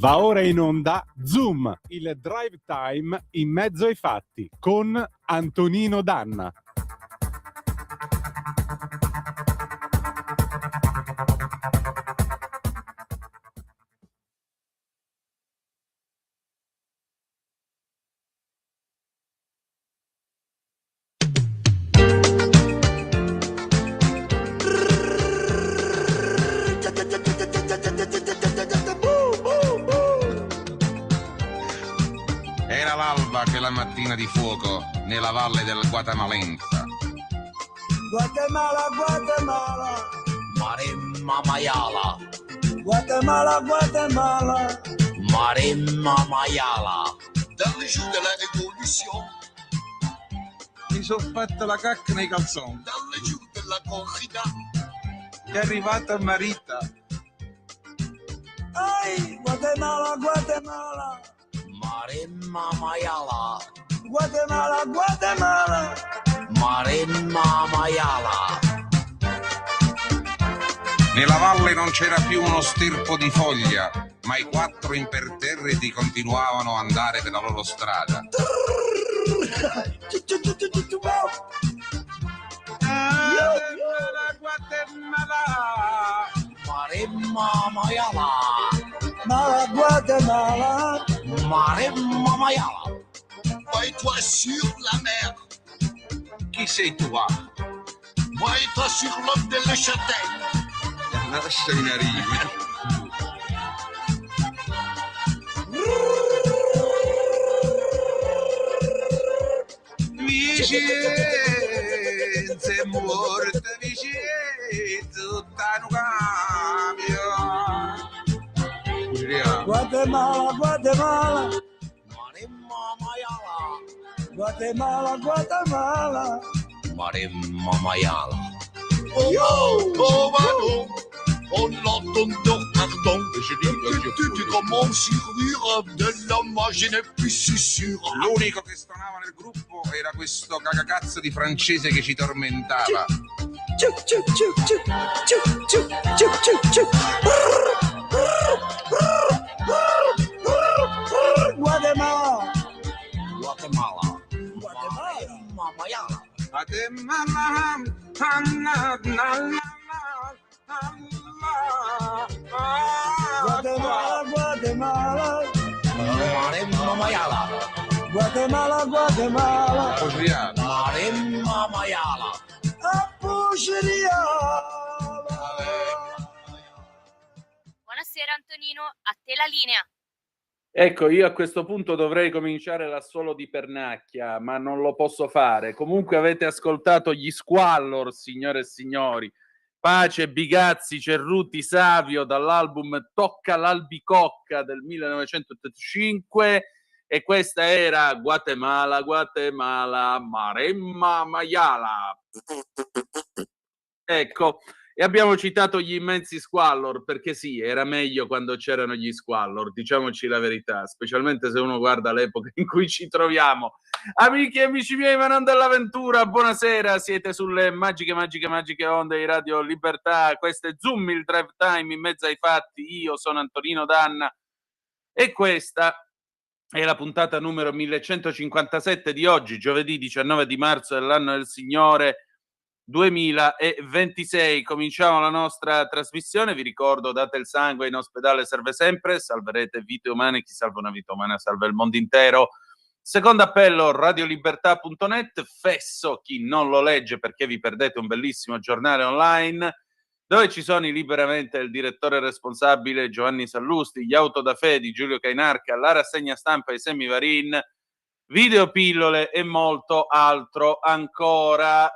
Va ora in onda Zoom, il drive time in mezzo ai fatti con Antonino Danna. Era l'alba che la mattina di fuoco nella valle del Guatemalenza. Guatemala, Guatemala, Maremma Maiala, Guatemala, Guatemala, Maremma Maiala. dalle giù della rivoluzione, Mi sono fatto la cacca nei calzoni. dalle giù della corrida. È arrivata Marita. Ai, Guatemala, Guatemala, Maremma Maiala, Guatemala, Guatemala, Maremma Maiala. Nella valle non c'era più uno sterpo di foglia, ma i quattro imperterriti continuavano ad andare per la loro strada. Maremma Maiala, Mala, Guatemala, Maremma Maiala. moi toi sur la mer, Chi sei tu? moi toi sur l'homme de la châtaigne. Lasciami arrivi. Vicenza è morta, Vicenza, tutta un cambio. Guatemala, Guatemala, Maremma Maiala, Guatemala, Guatemala. Maremma Maiala. Oh, pardon, on l'entend pardon. Tu commences sur de l'homme, je n'ai plus si sûr. L'unico che stonava nel gruppo era questo cagacazzo di francese che ci tormentava. Ciuc, ciuc, ciuc, ciuc, ciuc, ciuc, ciuc, ciuc, ciuc. Guatemala, Guatemala. Guatemala. Maremma Maiala. Guatemala, Guatemala, Maremma Maiala. Guatemala, Guatemala. Maremma Maiala. Buonasera Antonino, a te la linea. Ecco, io a questo punto dovrei cominciare l'assolo di Pernacchia, ma non lo posso fare. Comunque avete ascoltato gli Squallor, signore e signori. Pace, Bigazzi, Cerruti, Savio, dall'album Tocca l'Albicocca del 1985, e questa era Guatemala, Guatemala, Maremma Maiala. Ecco. E abbiamo citato gli immensi Squallor perché sì, era meglio quando c'erano gli Squallor, diciamoci la verità, specialmente se uno guarda l'epoca in cui ci troviamo. Amiche e amici miei, ma non dell'avventura, buonasera, siete sulle magiche onde di Radio Libertà, questo è Zoom, il drive time in mezzo ai fatti, io sono Antonino Danna e questa è la puntata numero 1157 di oggi, giovedì 19 di marzo dell'anno del Signore 2026. Cominciamo la nostra trasmissione. Vi ricordo, date il sangue, in ospedale serve sempre, salverete vite umane, chi salva una vita umana salva il mondo intero. Secondo appello, radiolibertà.net, fesso chi non lo legge perché vi perdete un bellissimo giornale online dove ci sono liberamente il direttore responsabile Giovanni Sallusti, gli Autodafè di Giulio Cainarca, la rassegna stampa di Semivarin, videopillole e molto altro ancora.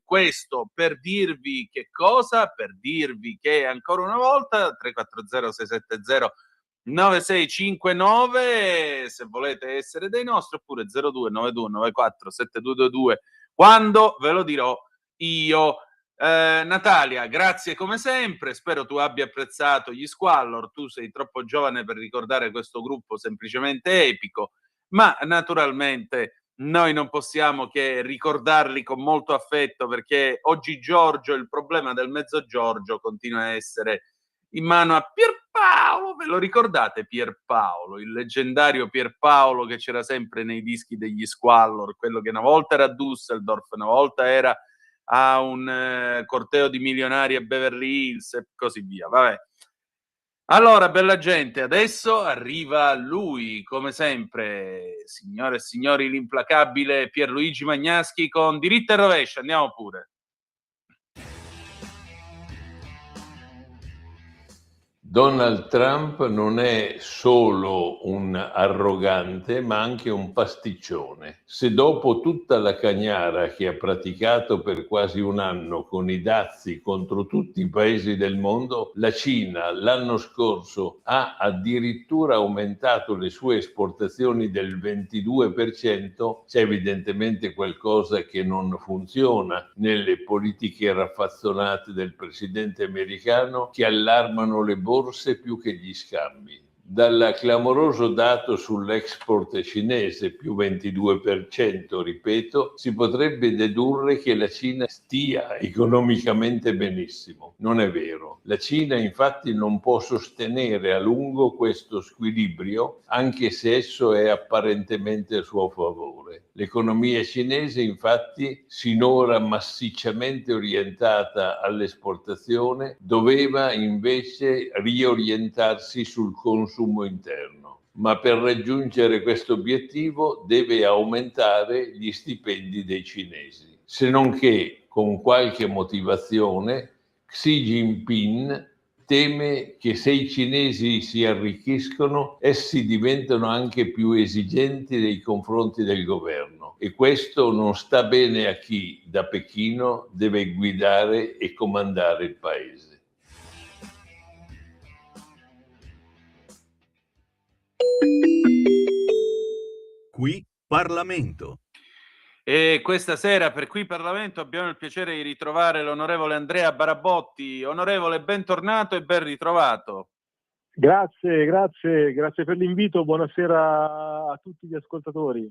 Questo per dirvi che cosa? Per dirvi che ancora una volta 340 670 9659 se volete essere dei nostri, oppure 0292 94 7222 quando ve lo dirò io. Natalia, grazie come sempre, spero tu abbia apprezzato gli Squallor, tu sei troppo giovane per ricordare questo gruppo semplicemente epico, ma naturalmente noi non possiamo che ricordarli con molto affetto, perché oggi Giorgio, il problema del mezzo Giorgio continua a essere in mano a Pierpaolo. Ve lo ricordate Pierpaolo, il leggendario Pierpaolo che c'era sempre nei dischi degli Squallor, quello che una volta era a Düsseldorf, una volta era a un corteo di milionari a Beverly Hills e così via. Vabbè. Allora, bella gente, adesso arriva lui, come sempre, signore e signori, l'implacabile Pierluigi Magnaschi con Diritto e Rovescio. Andiamo pure. Donald Trump non è solo un arrogante, ma anche un pasticcione. Se dopo tutta la cagnara che ha praticato per quasi un anno con i dazi contro tutti i paesi del mondo, la Cina l'anno scorso ha addirittura aumentato le sue esportazioni del 22%, c'è evidentemente qualcosa che non funziona nelle politiche raffazzonate del presidente americano, che allarmano le borse più che gli scambi. Dal clamoroso dato sull'export cinese, più 22%, ripeto, si potrebbe dedurre che la Cina stia economicamente benissimo. Non è vero. La Cina infatti non può sostenere a lungo questo squilibrio, anche se esso è apparentemente a suo favore. L'economia cinese infatti, sinora massicciamente orientata all'esportazione, doveva invece riorientarsi sul consumo interno. Ma per raggiungere questo obiettivo deve aumentare gli stipendi dei cinesi. Se non che, con qualche motivazione, Xi Jinping teme che se i cinesi si arricchiscono, essi diventano anche più esigenti nei confronti del governo. E questo non sta bene a chi da Pechino deve guidare e comandare il paese. Qui Parlamento. E questa sera per Qui Parlamento abbiamo il piacere di ritrovare l'onorevole Andrea Barabotti. Onorevole, bentornato e ben ritrovato. Grazie per l'invito, buonasera a tutti gli ascoltatori.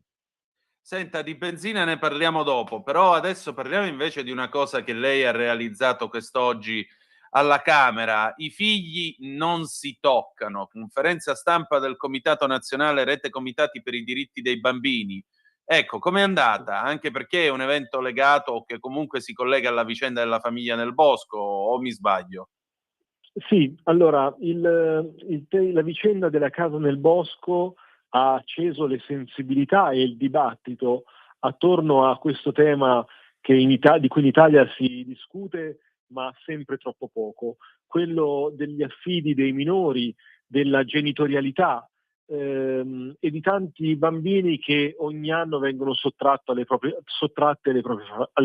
Senta, di benzina ne parliamo dopo, però adesso parliamo invece di una cosa che lei ha realizzato quest'oggi alla Camera. I figli non si toccano. Conferenza stampa del Comitato Nazionale Rete Comitati per i diritti dei bambini. Ecco, com'è andata? Anche perché è un evento legato o che comunque si collega alla vicenda della famiglia Nel Bosco, o mi sbaglio? Sì, allora, la vicenda della casa nel bosco ha acceso le sensibilità e il dibattito attorno a questo tema di cui in Italia si discute, ma sempre troppo poco, quello degli affidi dei minori, della genitorialità e di tanti bambini che ogni anno vengono sottratte alle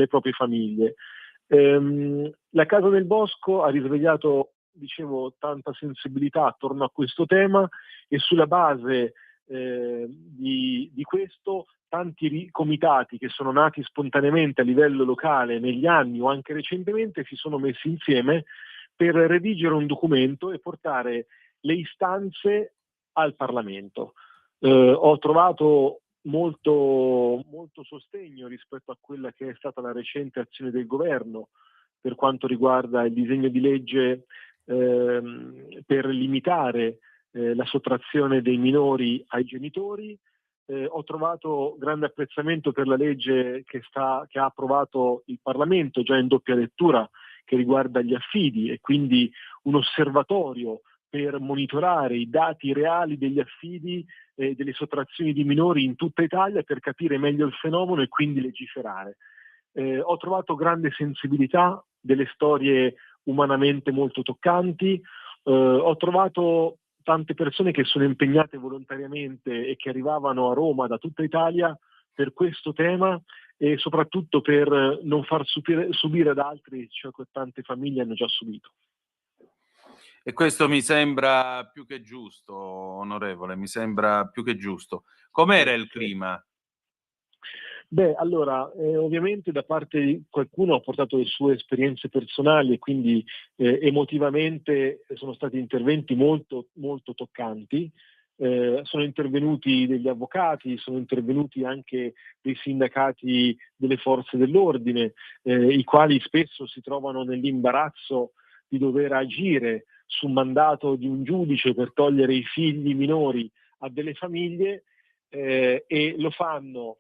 proprie famiglie. La Casa nel Bosco ha risvegliato, dicevo, tanta sensibilità attorno a questo tema e sulla base di questo tanti comitati che sono nati spontaneamente a livello locale negli anni o anche recentemente si sono messi insieme per redigere un documento e portare le istanze al Parlamento. Ho trovato molto sostegno rispetto a quella che è stata la recente azione del governo per quanto riguarda il disegno di legge per limitare la sottrazione dei minori ai genitori. Ho trovato grande apprezzamento per la legge che ha approvato il Parlamento già in doppia lettura, che riguarda gli affidi e quindi un osservatorio per monitorare i dati reali degli affidi e delle sottrazioni di minori in tutta Italia per capire meglio il fenomeno e quindi legiferare. Ho trovato grande sensibilità, delle storie umanamente molto toccanti, ho trovato tante persone che sono impegnate volontariamente e che arrivavano a Roma da tutta Italia per questo tema e soprattutto per non far subire ad altri ciò che tante famiglie hanno già subito. E questo mi sembra più che giusto, onorevole, mi sembra più che giusto. Com'era il clima? Beh, allora, ovviamente da parte di qualcuno ha portato le sue esperienze personali e quindi emotivamente sono stati interventi molto, molto toccanti. Sono intervenuti degli avvocati, sono intervenuti anche dei sindacati delle forze dell'ordine, i quali spesso si trovano nell'imbarazzo di dover agire su mandato di un giudice per togliere i figli minori a delle famiglie, e lo fanno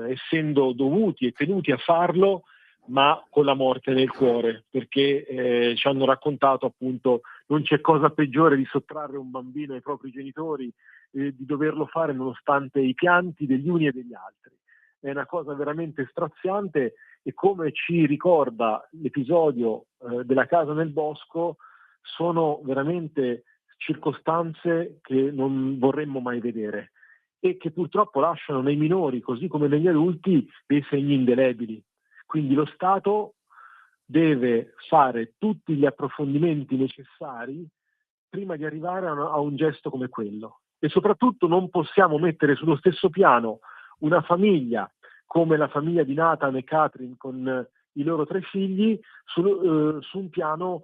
essendo dovuti e tenuti a farlo, ma con la morte nel cuore, perché ci hanno raccontato appunto non c'è cosa peggiore di sottrarre un bambino ai propri genitori, di doverlo fare nonostante i pianti degli uni e degli altri. È una cosa veramente straziante, e come ci ricorda l'episodio della casa nel bosco, sono veramente circostanze che non vorremmo mai vedere e che purtroppo lasciano nei minori, così come negli adulti, dei segni indelebili. Quindi lo Stato deve fare tutti gli approfondimenti necessari prima di arrivare a un gesto come quello. E soprattutto non possiamo mettere sullo stesso piano una famiglia come la famiglia di Nathan e Catherine con i loro 3 figli su un piano,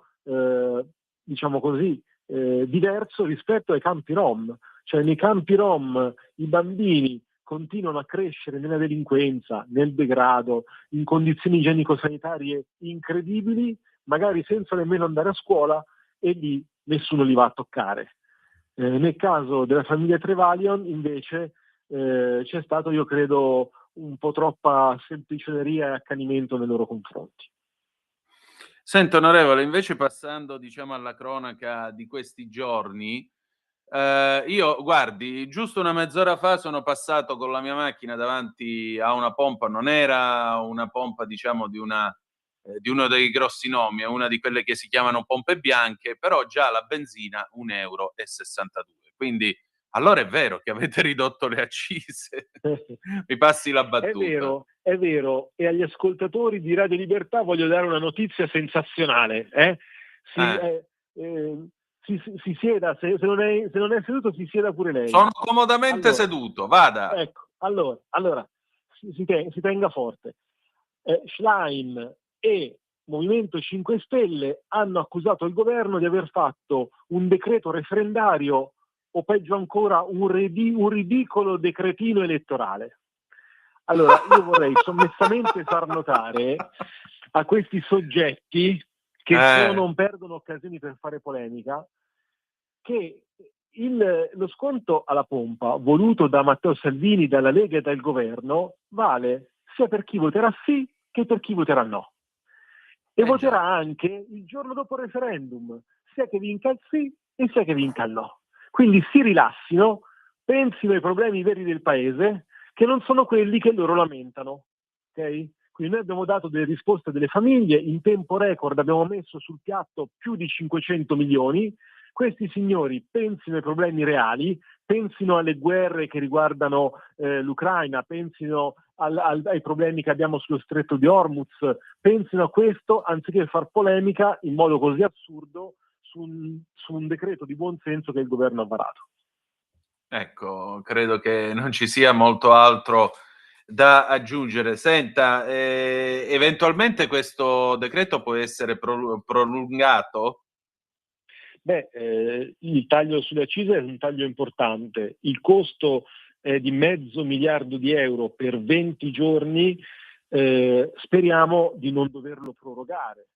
diciamo così, diverso rispetto ai campi Rom. Cioè nei campi Rom i bambini continuano a crescere nella delinquenza, nel degrado, in condizioni igienico-sanitarie incredibili, magari senza nemmeno andare a scuola, e lì nessuno li va a toccare. Nel caso della famiglia Trevelyan invece c'è stato, io credo, un po' troppa sempliceria e accanimento nei loro confronti. Senta, onorevole, invece passando, diciamo, alla cronaca di questi giorni, io, guardi, giusto una mezz'ora fa sono passato con la mia macchina davanti a una pompa, non era una pompa, diciamo, di uno dei grossi nomi, è una di quelle che si chiamano pompe bianche, però già la benzina 1,62 €. Quindi allora è vero che avete ridotto le accise. Mi passi la battuta. È vero, e agli ascoltatori di Radio Libertà voglio dare una notizia sensazionale. Si sieda, se non è seduto si sieda pure lei. Sono comodamente seduto, vada. Ecco, allora si tenga forte. Schlein e Movimento 5 Stelle hanno accusato il governo di aver fatto un decreto referendario, o peggio ancora un ridicolo decretino elettorale. Allora, io vorrei sommessamente far notare a questi soggetti che non perdono occasioni per fare polemica che lo sconto alla pompa voluto da Matteo Salvini, dalla Lega e dal governo vale sia per chi voterà sì che per chi voterà no. E voterà anche il giorno dopo il referendum, sia che vinca il sì e sia che vinca il no. Quindi si rilassino, pensino ai problemi veri del paese, che non sono quelli che loro lamentano. Okay? Quindi noi abbiamo dato delle risposte delle famiglie, in tempo record abbiamo messo sul piatto più di 500 milioni. Questi signori pensino ai problemi reali, pensino alle guerre che riguardano l'Ucraina, pensino ai problemi che abbiamo sullo stretto di Hormuz, pensino a questo anziché far polemica in modo così assurdo su un decreto di buon senso che il governo ha varato. Ecco, credo che non ci sia molto altro da aggiungere. Senta, eventualmente questo decreto può essere prolungato? Il taglio sulle accise è un taglio importante. Il costo è di $500 miliardi per 20 giorni. Speriamo di non doverlo prorogare,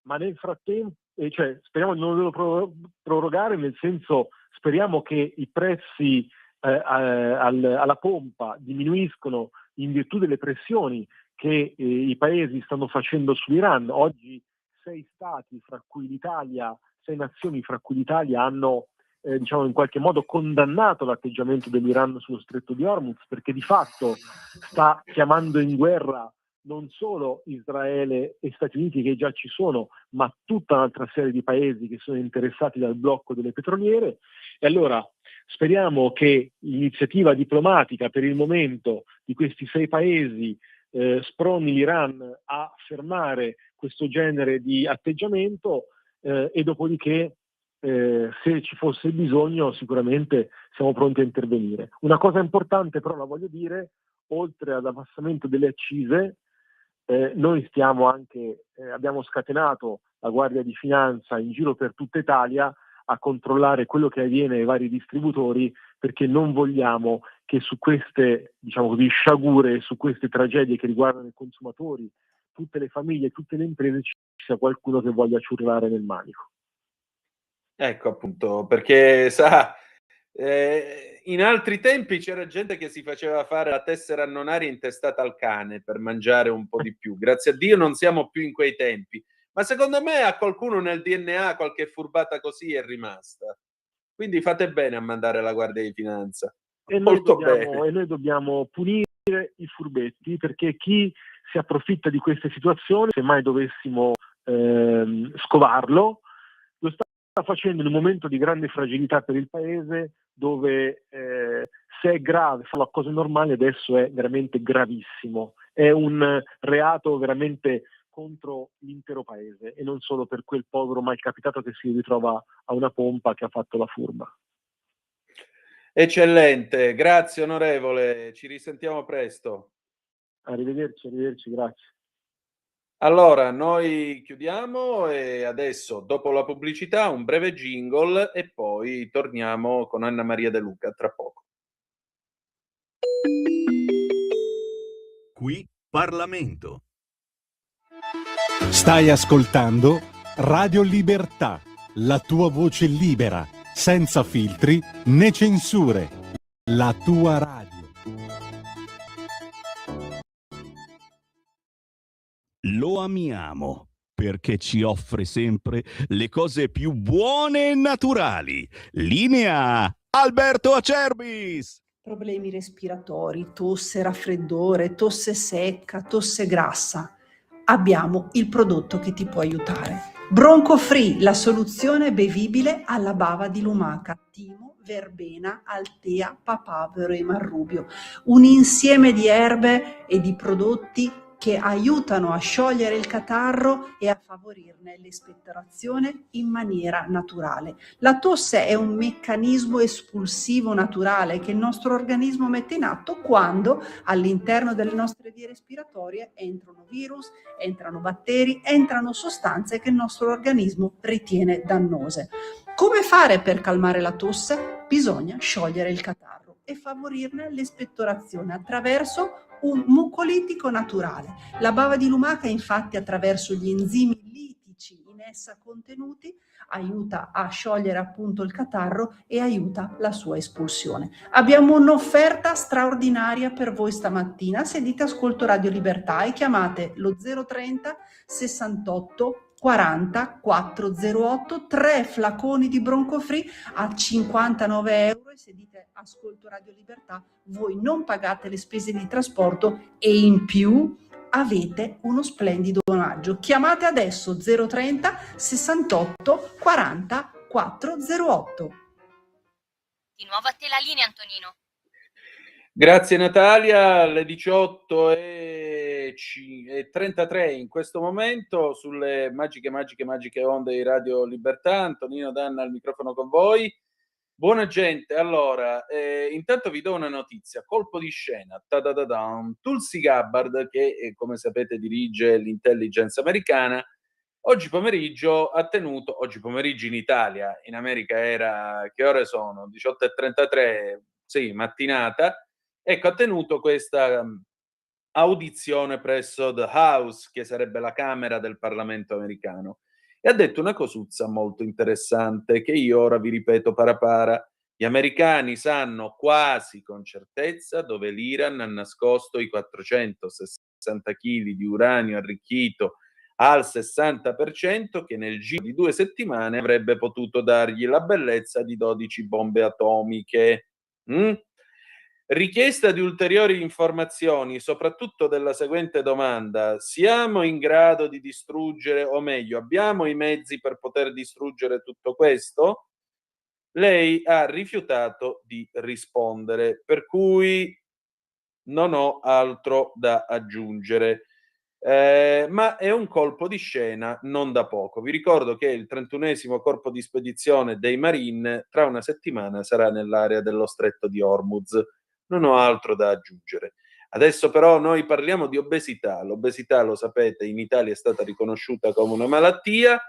ma nel frattempo, speriamo di non doverlo prorogare, nel senso, speriamo che i prezzi alla pompa diminuiscono in virtù delle pressioni che i paesi stanno facendo sull'Iran. Oggi 6 nazioni, fra cui l'Italia, hanno in qualche modo condannato l'atteggiamento dell'Iran sullo stretto di Hormuz, perché di fatto sta chiamando in guerra non solo Israele e Stati Uniti, che già ci sono, ma tutta un'altra serie di paesi che sono interessati dal blocco delle petroliere. E allora speriamo che l'iniziativa diplomatica per il momento di questi 6 paesi sproni l'Iran a fermare questo genere di atteggiamento, e dopodiché se ci fosse bisogno sicuramente siamo pronti a intervenire. Una cosa importante però la voglio dire: oltre all'abbassamento delle accise, noi abbiamo scatenato la Guardia di Finanza in giro per tutta Italia a controllare quello che avviene ai vari distributori, perché non vogliamo che su queste, sciagure, su queste tragedie che riguardano i consumatori, tutte le famiglie, tutte le imprese, ci sia qualcuno che voglia ciurlare nel manico. Ecco appunto, perché sa, in altri tempi c'era gente che si faceva fare la tessera annonaria intestata al cane per mangiare un po' di più. Grazie a Dio non siamo più in quei tempi. Ma secondo me a qualcuno nel DNA qualche furbata così è rimasta. Quindi fate bene a mandare la Guardia di Finanza. Molto bene. E noi dobbiamo punire i furbetti, perché chi si approfitta di queste situazioni, se mai dovessimo scovarlo, lo sta facendo in un momento di grande fragilità per il paese, dove se è grave, fa cose normali, adesso è veramente gravissimo. È un reato veramente contro l'intero paese e non solo per quel povero malcapitato che si ritrova a una pompa che ha fatto la furba. Eccellente, grazie onorevole, ci risentiamo presto. Arrivederci, grazie. Allora, noi chiudiamo e adesso, dopo la pubblicità, un breve jingle e poi torniamo con Anna Maria De Luca tra poco. Qui Parlamento. Stai ascoltando Radio Libertà, la tua voce libera, senza filtri né censure, la tua radio. Lo amiamo perché ci offre sempre le cose più buone e naturali. Linea Alberto Acerbis. Problemi respiratori, tosse, raffreddore, tosse secca, tosse grassa. Abbiamo il prodotto che ti può aiutare. Bronco Free, la soluzione bevibile alla bava di lumaca. Timo, verbena, altea, papavero e marrubio. Un insieme di erbe e di prodotti che aiutano a sciogliere il catarro e a favorirne l'espettorazione in maniera naturale. La tosse è un meccanismo espulsivo naturale che il nostro organismo mette in atto quando all'interno delle nostre vie respiratorie entrano virus, entrano batteri, entrano sostanze che il nostro organismo ritiene dannose. Come fare per calmare la tosse? Bisogna sciogliere il catarro e favorirne l'espettorazione attraverso un mucolitico naturale. La bava di lumaca, infatti, attraverso gli enzimi litici in essa contenuti, aiuta a sciogliere appunto il catarro e aiuta la sua espulsione. Abbiamo un'offerta straordinaria per voi stamattina. Se dite ascolto Radio Libertà e chiamate lo 030 68 40 408, 3 flaconi di Bronco Free a 59 euro, e se dite ascolto Radio Libertà voi non pagate le spese di trasporto e in più avete uno splendido omaggio. Chiamate adesso 030 68 40 408. Di nuovo a te la linea, Antonino. Grazie Natalia, alle 18:33 in questo momento sulle magiche onde di Radio Libertà. Antonino Danna al microfono con voi. Buona gente, allora, intanto vi do una notizia, colpo di scena, Tulsi Gabbard, che come sapete dirige l'intelligence americana, oggi pomeriggio in Italia, in America era, che ore sono? 18:33, sì, mattinata, ecco, ha tenuto questa audizione presso The House, che sarebbe la Camera del Parlamento americano, e ha detto una cosuzza molto interessante che io ora vi ripeto para. Gli americani sanno quasi con certezza dove l'Iran ha nascosto i 460 kg di uranio arricchito al 60% che nel giro di 2 settimane avrebbe potuto dargli la bellezza di 12 bombe atomiche. Richiesta di ulteriori informazioni, soprattutto della seguente domanda: siamo in grado di distruggere, o meglio, abbiamo i mezzi per poter distruggere tutto questo? Lei ha rifiutato di rispondere, per cui non ho altro da aggiungere. Ma è un colpo di scena non da poco. Vi ricordo che il 31esimo corpo di spedizione dei Marine tra una settimana sarà nell'area dello stretto di Hormuz. Non ho altro da aggiungere. Adesso però noi parliamo di obesità. L'obesità, lo sapete, in Italia è stata riconosciuta come una malattia,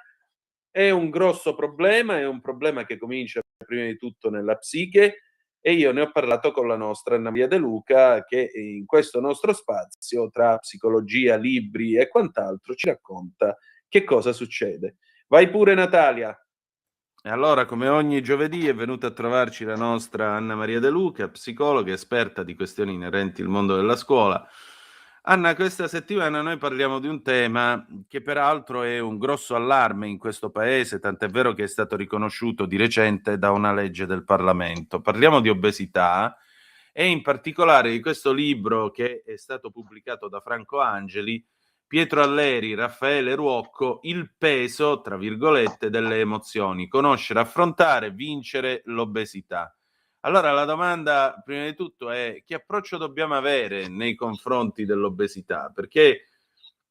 è un grosso problema, è un problema che comincia prima di tutto nella psiche, e io ne ho parlato con la nostra Anna Maria De Luca, che in questo nostro spazio, tra psicologia, libri e quant'altro, ci racconta che cosa succede. Vai pure Natalia. E allora, come ogni giovedì, è venuta a trovarci la nostra Anna Maria De Luca, psicologa esperta di questioni inerenti al mondo della scuola. Anna, questa settimana noi parliamo di un tema che peraltro è un grosso allarme in questo paese, tant'è vero che è stato riconosciuto di recente da una legge del Parlamento. Parliamo di obesità e in particolare di questo libro che è stato pubblicato da Franco Angeli, Pietro Alleri, Raffaele Ruocco, Il peso, tra virgolette, delle emozioni, conoscere, affrontare, vincere l'obesità. Allora la domanda prima di tutto è: che approccio dobbiamo avere nei confronti dell'obesità? Perché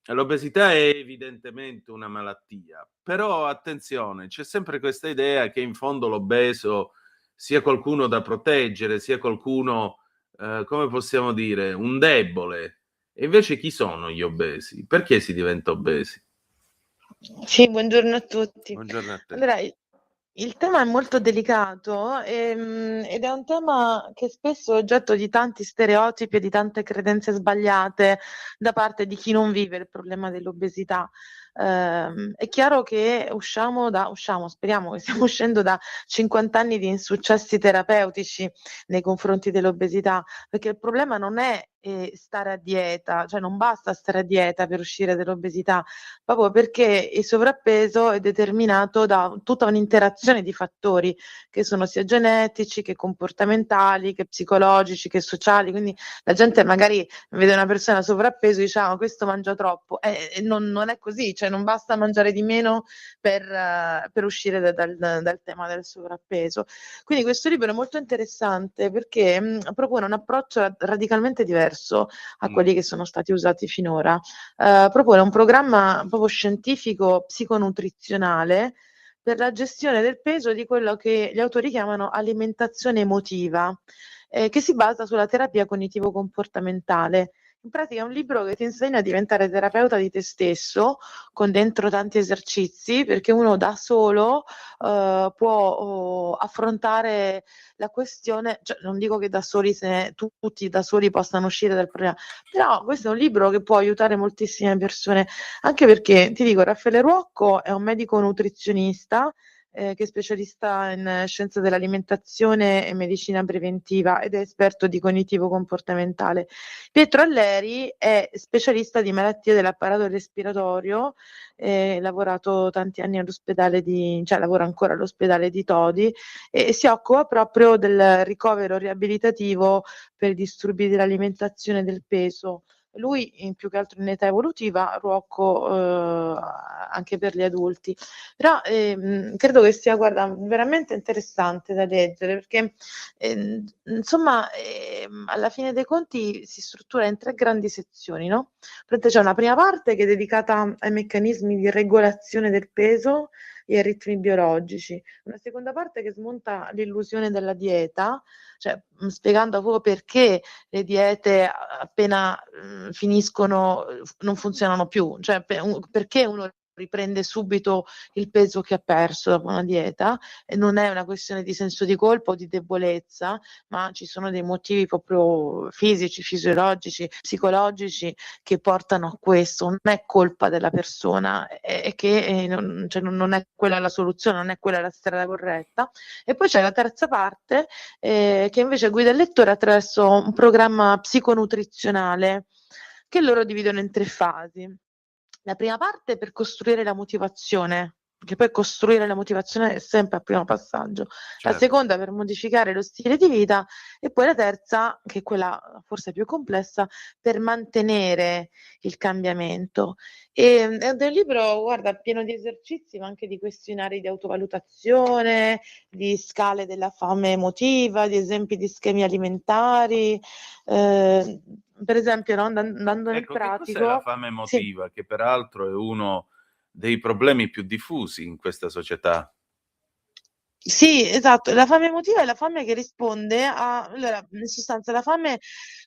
l'obesità è evidentemente una malattia, però attenzione, c'è sempre questa idea che in fondo l'obeso sia qualcuno da proteggere, sia qualcuno, come possiamo dire, un debole. E invece chi sono gli obesi? Perché si diventa obesi? Sì, buongiorno a tutti. Buongiorno a te. Allora, il tema è molto delicato ed è un tema che spesso è oggetto di tanti stereotipi e di tante credenze sbagliate da parte di chi non vive il problema dell'obesità. È chiaro che speriamo che stiamo uscendo da 50 anni di insuccessi terapeutici nei confronti dell'obesità, perché il problema non è stare a dieta, cioè non basta stare a dieta per uscire dall'obesità, proprio perché il sovrappeso è determinato da tutta un'interazione di fattori che sono sia genetici che comportamentali, che psicologici, che sociali. Quindi la gente magari vede una persona sovrappeso e dice: ah, questo mangia troppo. Non è così, cioè non basta mangiare di meno per uscire dal tema del sovrappeso. Quindi questo libro è molto interessante perché propone un approccio radicalmente diverso a quelli che sono stati usati finora. Propone un programma proprio scientifico psiconutrizionale per la gestione del peso di quello che gli autori chiamano alimentazione emotiva, che si basa sulla terapia cognitivo-comportamentale. In pratica è un libro che ti insegna a diventare terapeuta di te stesso, con dentro tanti esercizi, perché uno da solo può affrontare la questione, cioè non dico che da soli tutti da soli possano uscire dal problema, però questo è un libro che può aiutare moltissime persone, anche perché ti dico, Raffaele Ruocco è un medico nutrizionista che è specialista in scienze dell'alimentazione e medicina preventiva ed è esperto di cognitivo comportamentale. Pietro Alleri è specialista di malattie dell'apparato respiratorio, ha lavorato tanti anni all'ospedale cioè lavora ancora all'ospedale di Todi e si occupa proprio del ricovero riabilitativo per disturbi dell'alimentazione e del peso. Lui più che altro in età evolutiva, Ruocco anche per gli adulti. Però credo che sia, guarda, veramente interessante da leggere perché insomma alla fine dei conti si struttura in 3 grandi sezioni, no? C'è una prima parte che è dedicata ai meccanismi di regolazione del peso e ai ritmi biologici, una seconda parte che smonta l'illusione della dieta, cioè spiegando proprio perché le diete appena finiscono non funzionano più, cioè perché uno riprende subito il peso che ha perso dopo una dieta e non è una questione di senso di colpa o di debolezza, ma ci sono dei motivi proprio fisici, fisiologici, psicologici che portano a questo. Non è colpa della persona, è che non è quella la soluzione, non è quella la strada corretta. E poi c'è la terza parte che invece guida il lettore attraverso un programma psiconutrizionale che loro dividono in 3 fasi. La prima parte è per costruire la motivazione, perché poi costruire la motivazione è sempre il primo passaggio. La seconda per modificare lo stile di vita e poi la terza, che è quella forse più complessa, per mantenere il cambiamento. È un libro, guarda, pieno di esercizi, ma anche di questionari di autovalutazione, di scale della fame emotiva, di esempi di schemi alimentari. Per esempio, no, andando nel pratico. Cos'è la fame emotiva, che peraltro è uno dei problemi più diffusi in questa società? Sì, esatto, la fame emotiva è la fame che risponde allora, in sostanza la fame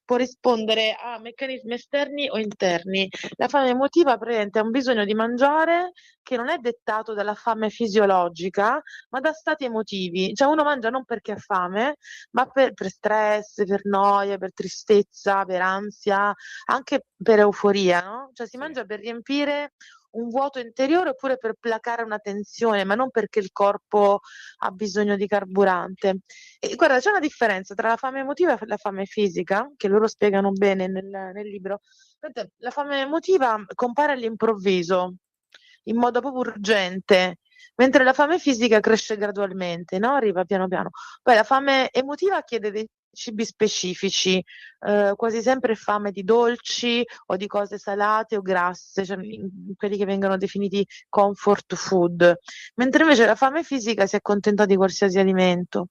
può rispondere a meccanismi esterni o interni. La fame emotiva praticamente è un bisogno di mangiare che non è dettato dalla fame fisiologica, ma da stati emotivi. Cioè uno mangia non perché ha fame, ma per stress, per noia, per tristezza, per ansia, anche per euforia, no? Cioè si mangia per riempire un vuoto interiore oppure per placare una tensione, ma non perché il corpo ha bisogno di carburante. E guarda, c'è una differenza tra la fame emotiva e la fame fisica, che loro spiegano bene nel libro. Guardate, la fame emotiva compare all'improvviso, in modo proprio urgente, mentre la fame fisica cresce gradualmente, no? Arriva piano piano. Poi la fame emotiva chiede dei cibi specifici, quasi sempre fame di dolci o di cose salate o grasse, cioè quelli che vengono definiti comfort food, mentre invece la fame fisica si accontenta di qualsiasi alimento.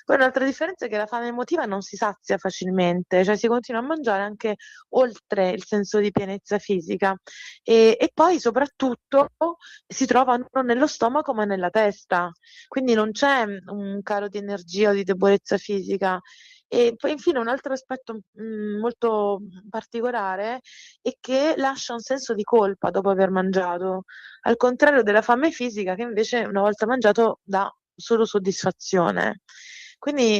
Poi un'altra differenza è che la fame emotiva non si sazia facilmente, cioè si continua a mangiare anche oltre il senso di pienezza fisica e poi soprattutto si trovano nello stomaco ma nella testa, quindi non c'è un calo di energia o di debolezza fisica. E poi infine un altro aspetto molto particolare è che lascia un senso di colpa dopo aver mangiato, al contrario della fame fisica che invece una volta mangiato dà solo soddisfazione. Quindi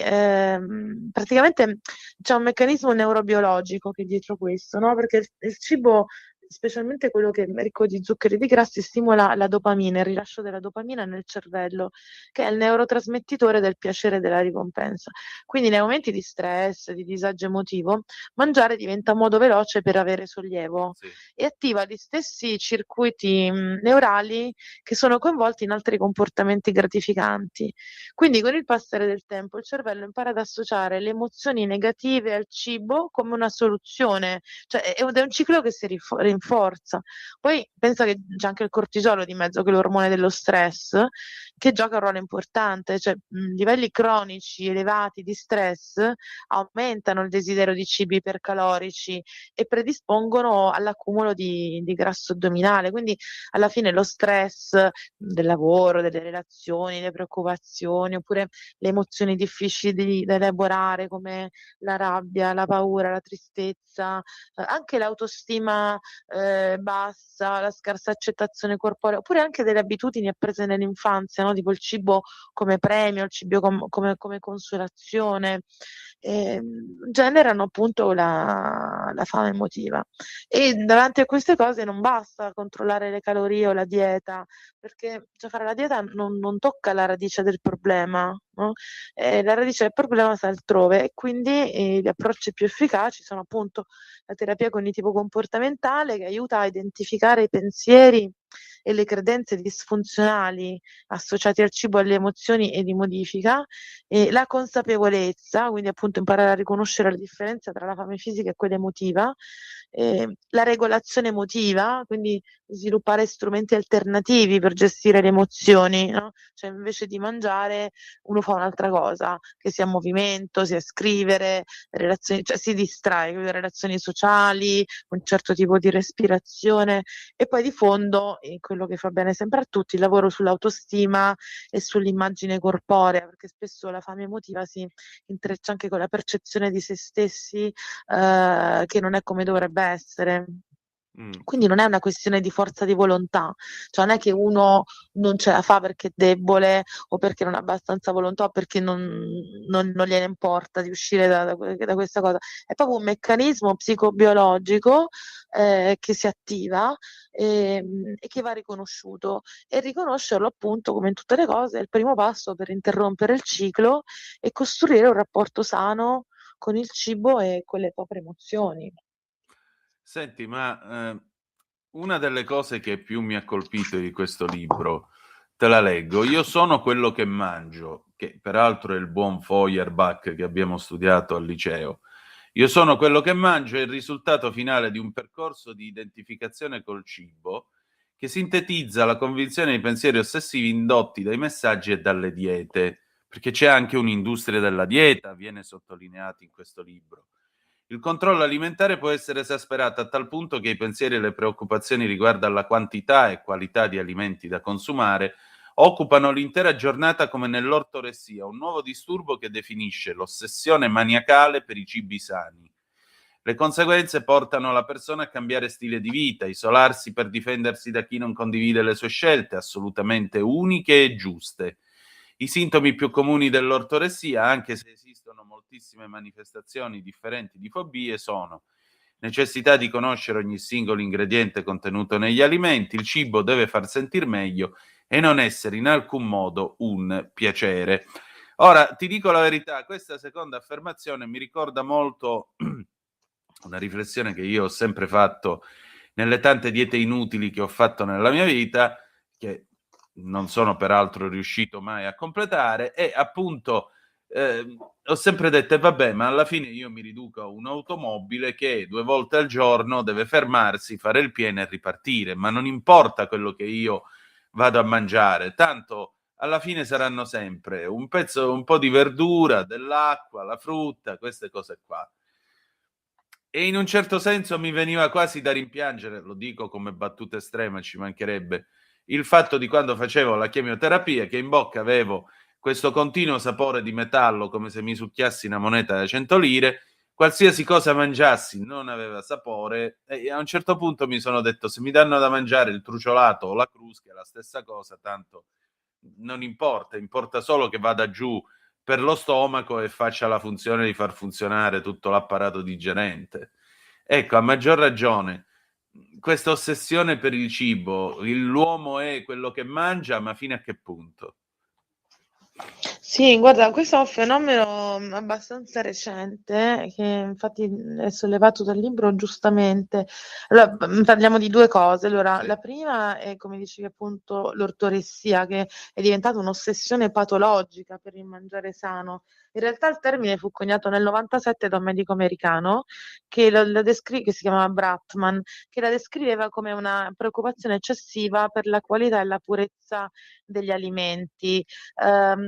praticamente c'è un meccanismo neurobiologico che è dietro questo, no? Perché il cibo, specialmente quello che è ricco di zuccheri e di grassi, stimola la dopamina, il rilascio della dopamina nel cervello, che è il neurotrasmettitore del piacere e della ricompensa. Quindi nei momenti di stress, di disagio emotivo, mangiare diventa un modo veloce per avere sollievo e attiva gli stessi circuiti neurali che sono coinvolti in altri comportamenti gratificanti. Quindi con il passare del tempo il cervello impara ad associare le emozioni negative al cibo come una soluzione, cioè ed è un ciclo che si rinforza. Poi pensa che c'è anche il cortisolo di mezzo, che è l'ormone dello stress, che gioca un ruolo importante, cioè livelli cronici elevati di stress aumentano il desiderio di cibi ipercalorici e predispongono all'accumulo di grasso addominale. Quindi alla fine lo stress del lavoro, delle relazioni, le preoccupazioni, oppure le emozioni difficili da elaborare come la rabbia, la paura, la tristezza, anche l'autostima bassa, la scarsa accettazione corporea, oppure anche delle abitudini apprese nell'infanzia, no? Tipo il cibo come premio, il cibo come consolazione, generano appunto la fame emotiva. E davanti a queste cose non basta controllare le calorie o la dieta, perché cioè, fare la dieta non tocca la radice del problema, no? La radice del problema sta altrove e quindi gli approcci più efficaci sono appunto la terapia cognitivo-comportamentale, che aiuta a identificare i pensieri e le credenze disfunzionali associati al cibo e alle emozioni e li modifica, e la consapevolezza, quindi appunto imparare a riconoscere la differenza tra la fame fisica e quella emotiva, la regolazione emotiva, quindi sviluppare strumenti alternativi per gestire le emozioni, no? Cioè invece di mangiare uno fa un'altra cosa, che sia movimento, sia scrivere, relazioni, cioè si distrae, quindi relazioni sociali, un certo tipo di respirazione e poi di fondo quello che fa bene sempre a tutti, il lavoro sull'autostima e sull'immagine corporea, perché spesso la fame emotiva si intreccia anche con la percezione di se stessi che non è come dovrebbe essere. Quindi non è una questione di forza di volontà, cioè non è che uno non ce la fa perché è debole o perché non ha abbastanza volontà o perché non gliene importa di uscire da questa cosa, è proprio un meccanismo psicobiologico che si attiva e che va riconosciuto, e riconoscerlo appunto, come in tutte le cose, è il primo passo per interrompere il ciclo e costruire un rapporto sano con il cibo e con le proprie emozioni. Senti, ma una delle cose che più mi ha colpito di questo libro, te la leggo: io sono quello che mangio, che peraltro è il buon Feuerbach che abbiamo studiato al liceo. Io sono quello che mangio è il risultato finale di un percorso di identificazione col cibo che sintetizza la convinzione di pensieri ossessivi indotti dai messaggi e dalle diete, perché c'è anche un'industria della dieta, viene sottolineato in questo libro. Il controllo alimentare può essere esasperato a tal punto che i pensieri e le preoccupazioni riguardo alla quantità e qualità di alimenti da consumare occupano l'intera giornata come nell'ortoressia, un nuovo disturbo che definisce l'ossessione maniacale per i cibi sani. Le conseguenze portano la persona a cambiare stile di vita, isolarsi per difendersi da chi non condivide le sue scelte, assolutamente uniche e giuste. I sintomi più comuni dell'ortoressia, anche se esistono moltissime manifestazioni differenti di fobie, sono necessità di conoscere ogni singolo ingrediente contenuto negli alimenti. Il cibo deve far sentire meglio e non essere in alcun modo un piacere. Ora, ti dico la verità, questa seconda affermazione mi ricorda molto una riflessione che io ho sempre fatto nelle tante diete inutili che ho fatto nella mia vita, che non sono peraltro riuscito mai a completare, e appunto ho sempre detto, vabbè, ma alla fine io mi riduco a un'automobile che 2 volte al giorno deve fermarsi, fare il pieno e ripartire, ma non importa quello che io vado a mangiare, tanto alla fine saranno sempre un po' di verdura, dell'acqua, la frutta, queste cose qua. E in un certo senso mi veniva quasi da rimpiangere, lo dico come battuta estrema, ci mancherebbe, il fatto di quando facevo la chemioterapia, che in bocca avevo questo continuo sapore di metallo, come se mi succhiassi una moneta da 100 lire, qualsiasi cosa mangiassi non aveva sapore, e a un certo punto mi sono detto, se mi danno da mangiare il truciolato o la crusca, è la stessa cosa, tanto non importa, importa solo che vada giù per lo stomaco e faccia la funzione di far funzionare tutto l'apparato digerente. Ecco, a maggior ragione, questa ossessione per il cibo, l'uomo è quello che mangia, ma fino a che punto? Sì, guarda, questo è un fenomeno abbastanza recente, che infatti è sollevato dal libro giustamente. Allora, parliamo di 2 cose. Allora, Sì. la prima è, come dicevi appunto, l'ortoressia, che è diventata un'ossessione patologica per il mangiare sano. In realtà il termine fu coniato nel 97 da un medico americano che che si chiamava Bratman, che la descriveva come una preoccupazione eccessiva per la qualità e la purezza degli alimenti.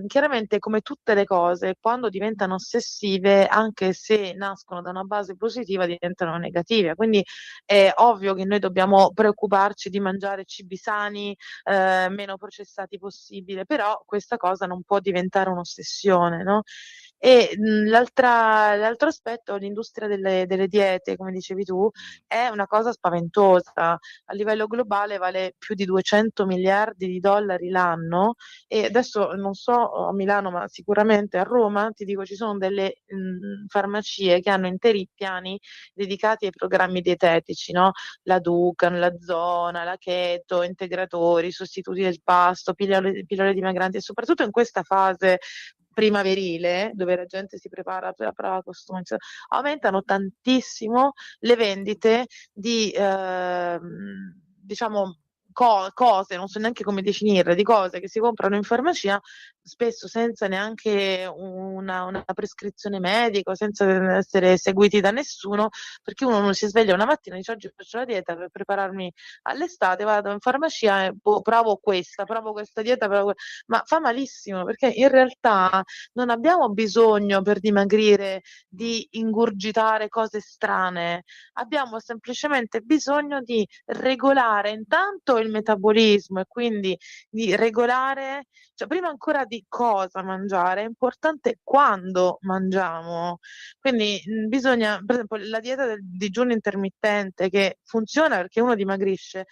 Chiaramente, come tutte le cose, quando diventano ossessive, anche se nascono da una base positiva, diventano negative. Quindi è ovvio che noi dobbiamo preoccuparci di mangiare cibi sani, meno processati possibile, però questa cosa non può diventare un'ossessione, no? E l'altro aspetto, l'industria delle diete, come dicevi tu, è una cosa spaventosa. A livello globale vale più di 200 miliardi di dollari l'anno, e adesso non so a Milano, ma sicuramente a Roma, ti dico, ci sono delle farmacie che hanno interi piani dedicati ai programmi dietetici, no? La Dukan, la Zona, la Keto, integratori, sostituti del pasto, pillole dimagranti, e soprattutto in questa fase primaverile, dove la gente si prepara per la prova costume, aumentano tantissimo le vendite di diciamo cose, non so neanche come definirle, di cose che si comprano in farmacia, spesso senza neanche una prescrizione medica, senza essere seguiti da nessuno, perché uno non si sveglia una mattina e dice oggi faccio la dieta per prepararmi all'estate, vado in farmacia e provo questa dieta, ma fa malissimo, perché in realtà non abbiamo bisogno per dimagrire di ingurgitare cose strane, abbiamo semplicemente bisogno di regolare intanto il metabolismo, e quindi di regolare, cioè prima ancora di cosa mangiare, è importante quando mangiamo. Quindi bisogna, per esempio, la dieta del digiuno intermittente, che funziona perché uno dimagrisce,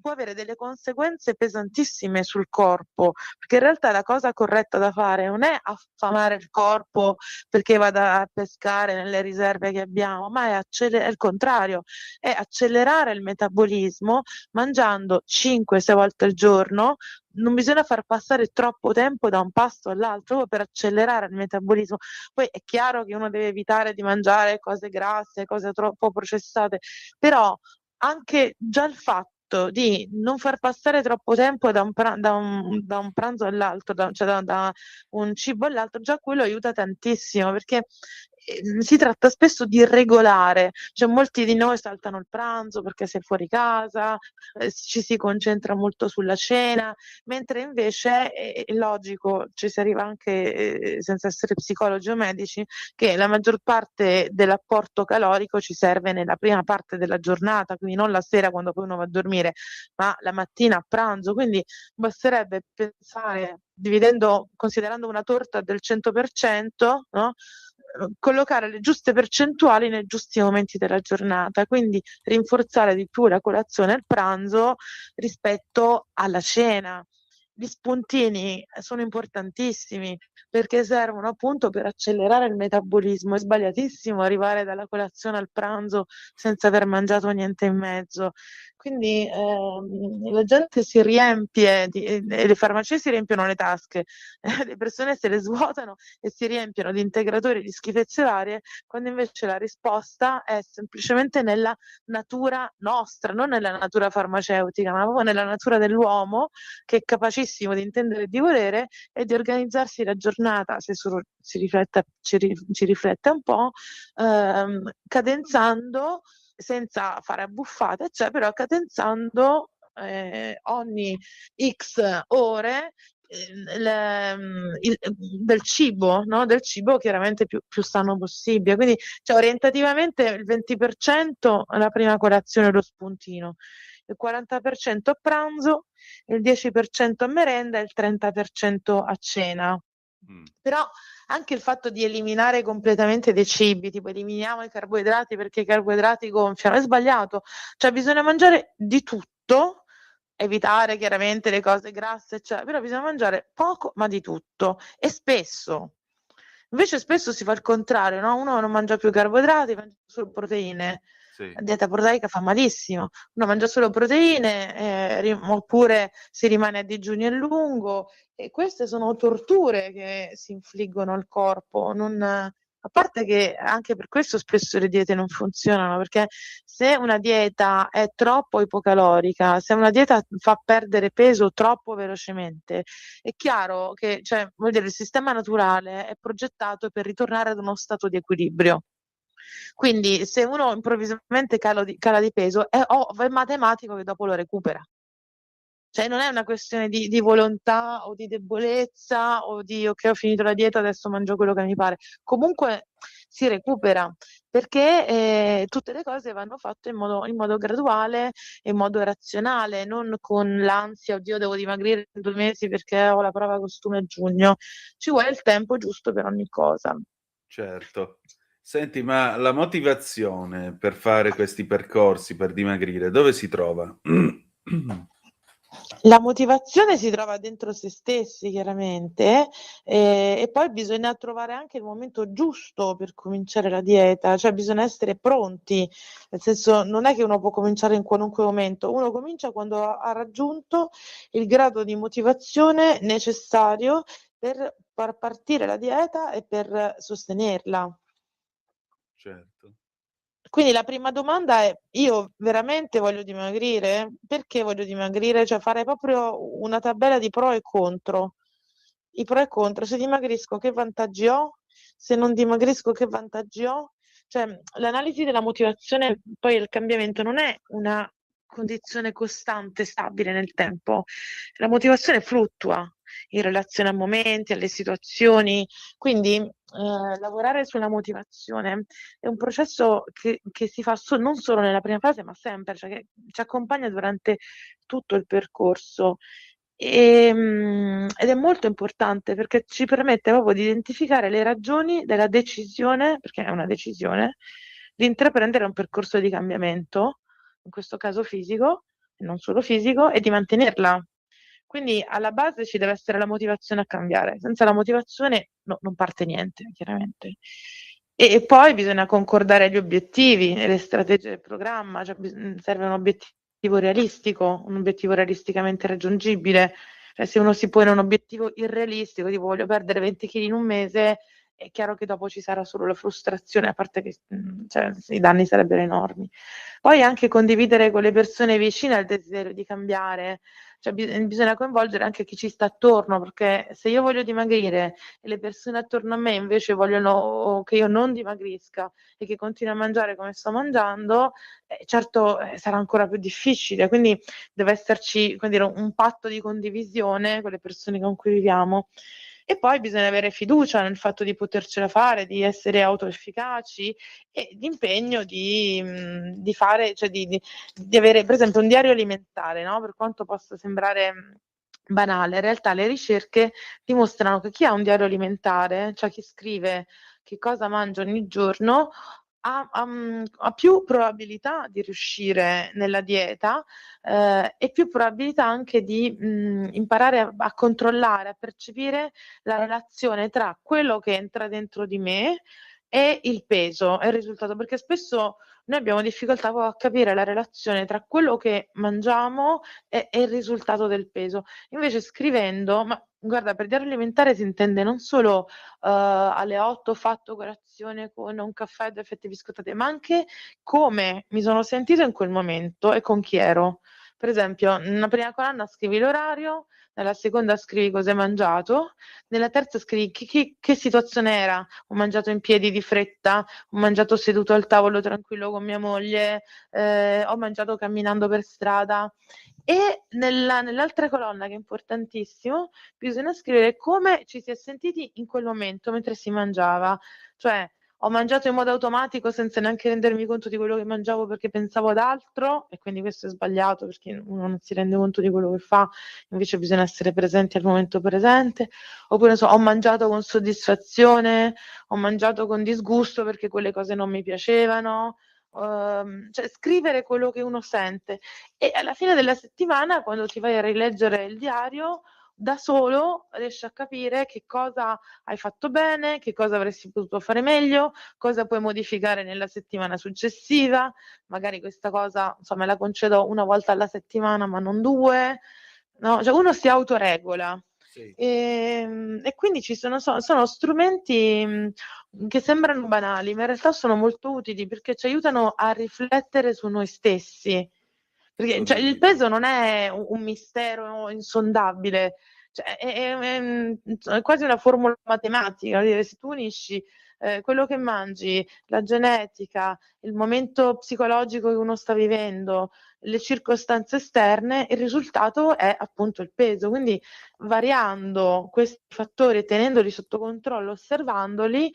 può avere delle conseguenze pesantissime sul corpo, perché in realtà la cosa corretta da fare non è affamare il corpo perché vada a pescare nelle riserve che abbiamo, ma è il contrario, è accelerare il metabolismo mangiando 5-6 volte al giorno. Non bisogna far passare troppo tempo da un pasto all'altro per accelerare il metabolismo. Poi è chiaro che uno deve evitare di mangiare cose grasse, cose troppo processate, però anche già il fatto di non far passare troppo tempo da un pranzo all'altro, da un cibo all'altro, già quello aiuta tantissimo, perché si tratta spesso di regolare, cioè molti di noi saltano il pranzo perché sei fuori casa, ci si concentra molto sulla cena, mentre invece è logico, ci si arriva anche senza essere psicologi o medici, che la maggior parte dell'apporto calorico ci serve nella prima parte della giornata, quindi non la sera quando poi uno va a dormire, ma la mattina a pranzo. Quindi basterebbe pensare, considerando una torta del 100%, no? Collocare le giuste percentuali nei giusti momenti della giornata, quindi rinforzare di più la colazione e il pranzo rispetto alla cena. gli spuntini sono importantissimi perché servono appunto per accelerare il metabolismo. È sbagliatissimo arrivare dalla colazione al pranzo senza aver mangiato niente in mezzo. Quindi la gente si riempie, e le farmacie si riempiono le tasche, le persone se le svuotano e si riempiono di integratori di schifezze varie, quando invece la risposta è semplicemente nella natura nostra, non nella natura farmaceutica, ma proprio nella natura dell'uomo, che è capacissimo di intendere e di volere e di organizzarsi la giornata, se solo ci riflette un po', cadenzando, senza fare abbuffate, cioè però cadenzando ogni X ore del cibo, no? Del cibo chiaramente più sano possibile. Quindi cioè, orientativamente il 20% la prima colazione lo spuntino, il 40% a pranzo, il 10% a merenda e il 30% a cena. Però anche il fatto di eliminare completamente dei cibi, tipo eliminiamo i carboidrati perché i carboidrati gonfiano, è sbagliato. Cioè bisogna mangiare di tutto, evitare chiaramente le cose grasse, eccetera, però bisogna mangiare poco ma di tutto e spesso. Invece spesso si fa il contrario, no? Uno non mangia più carboidrati, mangia solo proteine. Sì. La dieta proteica fa malissimo. Uno mangia solo proteine, oppure si rimane a digiuni a lungo, e queste sono torture che si infliggono al corpo. A parte che anche per questo spesso le diete non funzionano, perché se una dieta è troppo ipocalorica, se una dieta fa perdere peso troppo velocemente, è chiaro che, cioè, vuol dire, il sistema naturale è progettato per ritornare ad uno stato di equilibrio. Quindi se uno improvvisamente cala di peso, è matematico che dopo lo recupera. Cioè non è una questione di volontà o di debolezza o di ok, ho finito la dieta, adesso mangio quello che mi pare. Comunque si recupera, perché tutte le cose vanno fatte in modo graduale e in modo razionale, non con l'ansia, oddio devo dimagrire in 2 mesi perché ho la prova costume a giugno. Ci vuole il tempo giusto per ogni cosa. Certo. Senti, ma la motivazione per fare questi percorsi, per dimagrire, dove si trova? La motivazione si trova dentro se stessi chiaramente, e poi bisogna trovare anche il momento giusto per cominciare la dieta, cioè bisogna essere pronti, nel senso non è che uno può cominciare in qualunque momento, uno comincia quando ha raggiunto il grado di motivazione necessario per far partire la dieta e per sostenerla. Certo. Quindi la prima domanda è: io veramente voglio dimagrire? Perché voglio dimagrire? Cioè fare proprio una tabella di pro e contro. I pro e contro: se dimagrisco che vantaggi ho? Se non dimagrisco che vantaggi ho? Cioè l'analisi della motivazione poi il cambiamento non è una condizione costante, stabile nel tempo. La motivazione fluttua in relazione a momenti, alle situazioni, quindi lavorare sulla motivazione è un processo che si fa non solo nella prima fase, ma sempre, cioè che ci accompagna durante tutto il percorso. Ed è molto importante perché ci permette proprio di identificare le ragioni della decisione, perché è una decisione, di intraprendere un percorso di cambiamento, in questo caso fisico, e non solo fisico, e di mantenerla. Quindi alla base ci deve essere la motivazione a cambiare, senza la motivazione non parte niente, chiaramente. E poi bisogna concordare gli obiettivi e le strategie del programma, cioè serve un obiettivo realistico, un obiettivo realisticamente raggiungibile. Cioè, se uno si pone un obiettivo irrealistico, tipo voglio perdere 20 kg in un mese, è chiaro che dopo ci sarà solo la frustrazione, a parte che cioè, i danni sarebbero enormi. Poi anche condividere con le persone vicine il desiderio di cambiare, cioè bisogna coinvolgere anche chi ci sta attorno, perché se io voglio dimagrire e le persone attorno a me invece vogliono che io non dimagrisca e che continui a mangiare come sto mangiando, certo sarà ancora più difficile, quindi deve esserci, come dire, un patto di condivisione con le persone con cui viviamo. E poi bisogna avere fiducia nel fatto di potercela fare, di essere autoefficaci e di impegno di fare, cioè di avere per esempio un diario alimentare, no? Per quanto possa sembrare banale, in realtà le ricerche dimostrano che chi ha un diario alimentare, cioè chi scrive che cosa mangia ogni giorno, ha più probabilità di riuscire nella dieta e più probabilità anche di imparare a controllare, a percepire la relazione tra quello che entra dentro di me e il peso e il risultato, perché spesso noi abbiamo difficoltà proprio a capire la relazione tra quello che mangiamo e il risultato del peso. Invece scrivendo, ma guarda, per diario alimentare si intende non solo alle 8 ho fatto colazione con un caffè e 2 fette biscottate, ma anche come mi sono sentito in quel momento e con chi ero. Per esempio, nella prima colonna scrivi l'orario, nella seconda scrivi cosa hai mangiato, nella terza scrivi che situazione era. Ho mangiato in piedi di fretta, ho mangiato seduto al tavolo tranquillo con mia moglie, ho mangiato camminando per strada. E nell'altra colonna, che è importantissimo, bisogna scrivere come ci si è sentiti in quel momento mentre si mangiava. Cioè, ho mangiato in modo automatico senza neanche rendermi conto di quello che mangiavo perché pensavo ad altro, e quindi questo è sbagliato perché uno non si rende conto di quello che fa, invece bisogna essere presenti al momento presente. Oppure ho mangiato con soddisfazione, ho mangiato con disgusto perché quelle cose non mi piacevano. Cioè scrivere quello che uno sente, e alla fine della settimana, quando ti vai a rileggere il diario, da solo riesci a capire che cosa hai fatto bene, che cosa avresti potuto fare meglio, cosa puoi modificare nella settimana successiva. Magari questa cosa, insomma, me la concedo una volta alla settimana ma non 2, no? Cioè uno si autoregola. Sì. E quindi sono strumenti che sembrano banali, ma in realtà sono molto utili perché ci aiutano a riflettere su noi stessi. Perché cioè, il peso non è un mistero insondabile, cioè, è quasi una formula matematica. Se tu unisci quello che mangi, la genetica, il momento psicologico che uno sta vivendo, le circostanze esterne, il risultato è appunto il peso. Quindi variando questi fattori e tenendoli sotto controllo, osservandoli,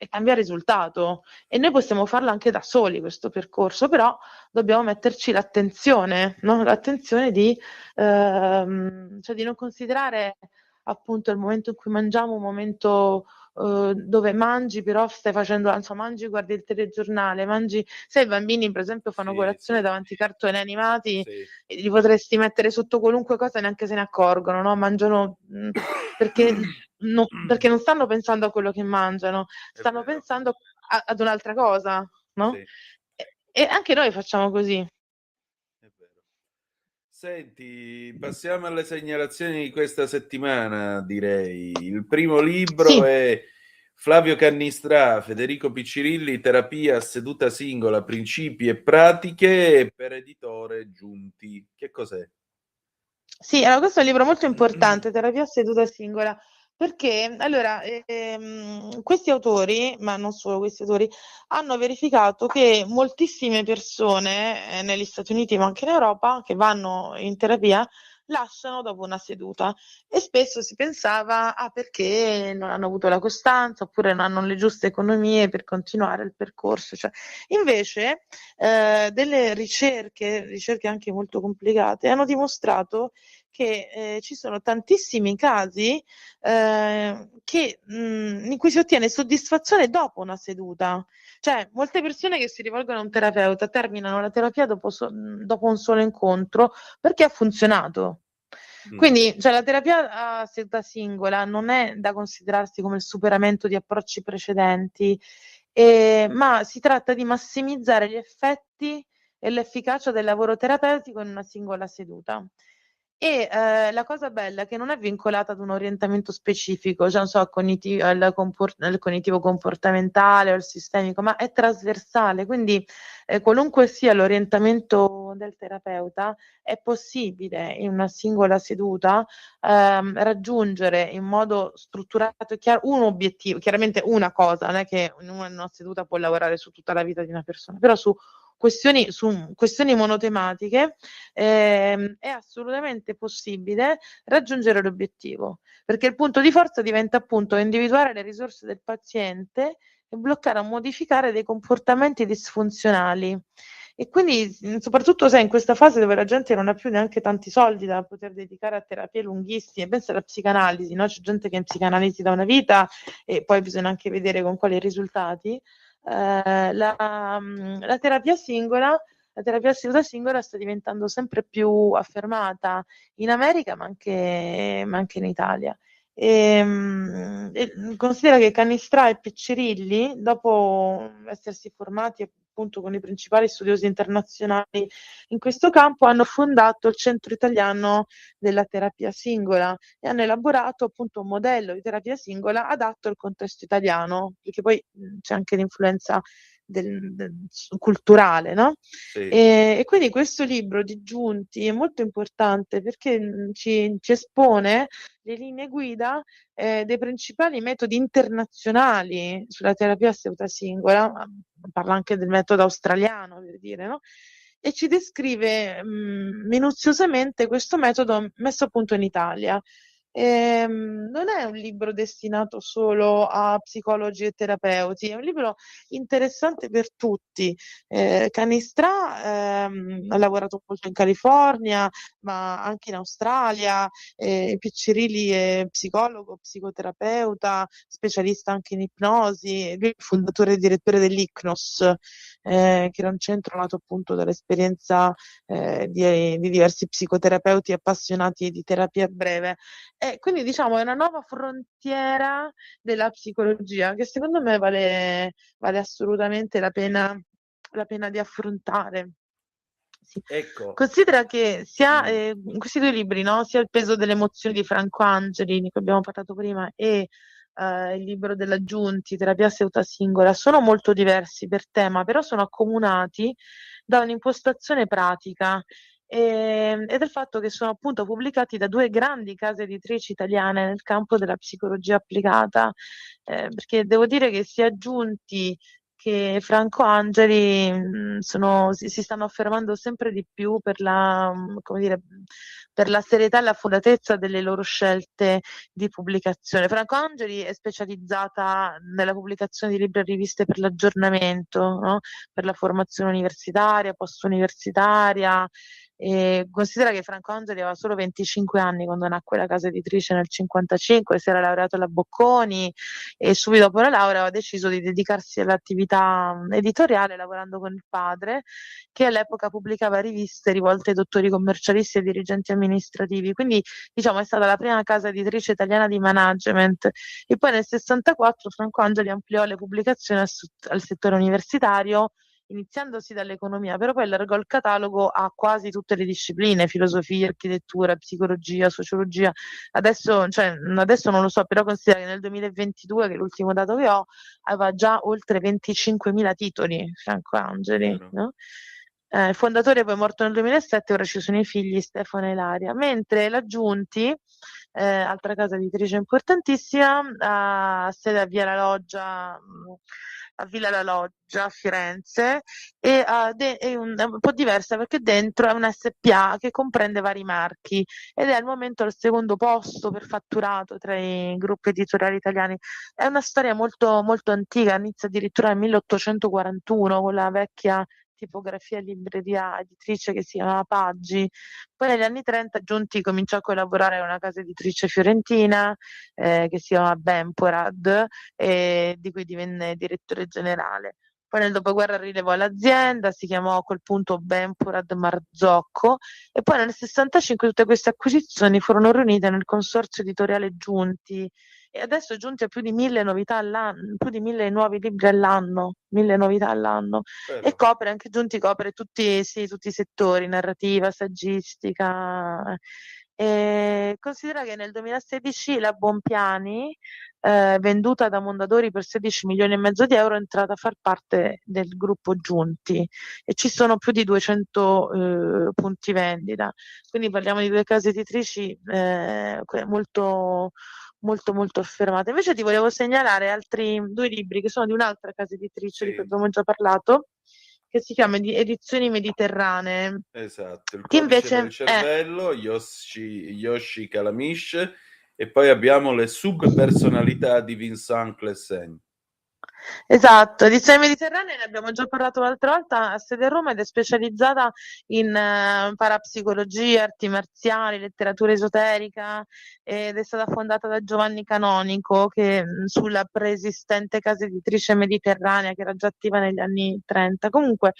cambia risultato. E noi possiamo farlo anche da soli questo percorso, però dobbiamo metterci l'attenzione, no? L'attenzione cioè di non considerare appunto il momento in cui mangiamo un momento dove mangi, però stai facendo, insomma, mangi, guardi il telegiornale, mangi, sai, i bambini per esempio fanno colazione davanti ai cartoni animati, e li potresti mettere sotto qualunque cosa e neanche se ne accorgono, no? Mangiano perché non stanno pensando a quello che mangiano, stanno pensando ad un'altra cosa, no? E anche noi facciamo così. Senti, passiamo alle segnalazioni di questa settimana, direi. Il primo libro è Flavio Cannistrà, Federico Piccirilli, Terapia a seduta singola, principi e pratiche, per editore Giunti. Che cos'è? Sì, allora questo è un libro molto importante, Terapia a seduta singola, perché allora questi autori, ma non solo questi autori, hanno verificato che moltissime persone negli Stati Uniti, ma anche in Europa, che vanno in terapia, lasciano dopo una seduta, e spesso si pensava perché non hanno avuto la costanza oppure non hanno le giuste economie per continuare il percorso. Cioè, invece delle ricerche anche molto complicate, hanno dimostrato che ci sono tantissimi casi in cui si ottiene soddisfazione dopo una seduta. Cioè, molte persone che si rivolgono a un terapeuta terminano la terapia dopo un solo incontro perché ha funzionato. Quindi, cioè, la terapia a seduta singola non è da considerarsi come il superamento di approcci precedenti, ma si tratta di massimizzare gli effetti e l'efficacia del lavoro terapeutico in una singola seduta. E la cosa bella è che non è vincolata ad un orientamento specifico, cioè non so, al cognitivo comportamentale o al sistemico, ma è trasversale, quindi qualunque sia l'orientamento del terapeuta, è possibile in una singola seduta raggiungere in modo strutturato e chiaro un obiettivo, chiaramente una cosa, non è che in una seduta può lavorare su tutta la vita di una persona, però su questioni monotematiche è assolutamente possibile raggiungere l'obiettivo, perché il punto di forza diventa appunto individuare le risorse del paziente e bloccare o modificare dei comportamenti disfunzionali. E quindi, soprattutto se in questa fase dove la gente non ha più neanche tanti soldi da poter dedicare a terapie lunghissime, pensa alla psicanalisi, no? C'è gente che è in psicanalisi da una vita e poi bisogna anche vedere con quali risultati. la terapia singola, la terapia seduta singola sta diventando sempre più affermata in America, ma anche in Italia. Considera che Cannistrà e Piccirilli, dopo essersi formati appunto con i principali studiosi internazionali in questo campo, hanno fondato il Centro Italiano della Terapia Singola e hanno elaborato appunto un modello di terapia singola adatto al contesto italiano, perché poi c'è anche l'influenza culturale, no? Sì. E quindi questo libro di Giunti è molto importante perché ci espone le linee guida dei principali metodi internazionali sulla terapia seduta singola, parla anche del metodo australiano, per dire, no? E ci descrive minuziosamente questo metodo messo a punto in Italia. Non è un libro destinato solo a psicologi e terapeuti, è un libro interessante per tutti. Cannistrà ha lavorato molto in California, ma anche in Australia. Piccirilli è psicologo, psicoterapeuta, specialista anche in ipnosi, lui è fondatore e direttore dell'ICNOS, che era un centro nato appunto dall'esperienza di diversi psicoterapeuti appassionati di terapia breve. Quindi diciamo è una nuova frontiera della psicologia che secondo me vale assolutamente la pena di affrontare. Sì. Ecco. Considera che sia in questi due libri, no? Sia Il peso delle emozioni di Franco Angeli, di cui abbiamo parlato prima, e il libro della Giunti, Terapia seduta singola, sono molto diversi per tema, però sono accomunati da un'impostazione pratica e del fatto che sono appunto pubblicati da due grandi case editrici italiane nel campo della psicologia applicata, perché devo dire che sia Giunti che Franco Angeli si stanno affermando sempre di più per la, come dire, per la serietà e la fondatezza delle loro scelte di pubblicazione. Franco Angeli è specializzata nella pubblicazione di libri e riviste per l'aggiornamento, no? Per la formazione universitaria, post-universitaria. E considera che Franco Angeli aveva solo 25 anni quando nacque la casa editrice nel 1955, si era laureato alla Bocconi e subito dopo la laurea aveva deciso di dedicarsi all'attività editoriale lavorando con il padre, che all'epoca pubblicava riviste rivolte ai dottori commercialisti e dirigenti amministrativi. Quindi diciamo è stata la prima casa editrice italiana di management. E poi nel 1964 Franco Angeli ampliò le pubblicazioni al settore universitario, iniziandosi dall'economia, però poi allargò il catalogo a quasi tutte le discipline: filosofia, architettura, psicologia, sociologia. Adesso non lo so, però considera che nel 2022, che è l'ultimo dato che ho, aveva già oltre 25.000 titoli, Franco Angeli, no? Il fondatore poi è morto nel 2007, ora ci sono i figli Stefano e Ilaria, mentre la Giunti, altra casa editrice importantissima, ha sede a Via La Loggia, a Villa La Loggia a Firenze, e è un po' diversa perché dentro è una SPA che comprende vari marchi ed è al momento al secondo posto per fatturato tra i gruppi editoriali italiani. È una storia molto, molto antica, inizia addirittura nel 1841 con la vecchia tipografia libreria editrice che si chiamava Paggi. Poi negli anni 30 Giunti cominciò a collaborare con una casa editrice fiorentina che si chiama Bemporad, di cui divenne direttore generale. Poi nel dopoguerra rilevò l'azienda, si chiamò a quel punto Bemporad Marzocco, e poi nel 65 tutte queste acquisizioni furono riunite nel consorzio editoriale Giunti, e adesso Giunti ha più di 1.000 novità all'anno, più di 1.000 nuovi libri all'anno, 1.000 novità all'anno. E copre anche Giunti, copre tutti i settori: narrativa, saggistica. Considera che nel 2016 la Bompiani, venduta da Mondadori per 16 milioni e mezzo di euro, è entrata a far parte del gruppo Giunti e ci sono più di 200 punti vendita. Quindi parliamo di due case editrici molto molto molto affermate. Invece ti volevo segnalare altri due libri che sono di un'altra casa editrice di cui abbiamo già parlato, che si chiama Edizioni Mediterranee. Esatto, il Che codice invece del cervello, Yoshi Kalamish, e poi abbiamo le subpersonalità di Vincent Clessin. Esatto, edizione mediterranea, ne abbiamo già parlato l'altra volta, ha sede a Roma ed è specializzata in parapsicologia, arti marziali, letteratura esoterica ed è stata fondata da Giovanni Canonico sulla preesistente casa editrice mediterranea che era già attiva negli anni 30. Comunque,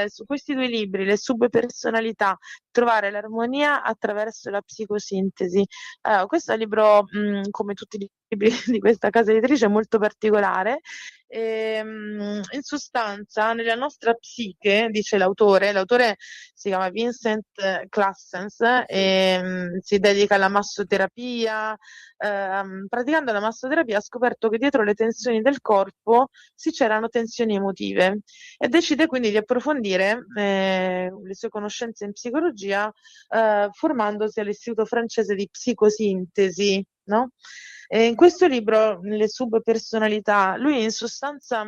su questi due libri, Le subpersonalità, trovare l'armonia attraverso la psicosintesi. Questo è un libro, come tutti i libri di questa casa editrice, molto particolare. In sostanza, nella nostra psiche, dice l'autore si chiama Vincent Classens e si dedica alla massoterapia. Praticando la massoterapia ha scoperto che dietro le tensioni del corpo c'erano tensioni emotive e decide quindi di approfondire le sue conoscenze in psicologia formandosi all'Istituto francese di psicosintesi, no? In questo libro, Le subpersonalità, lui in sostanza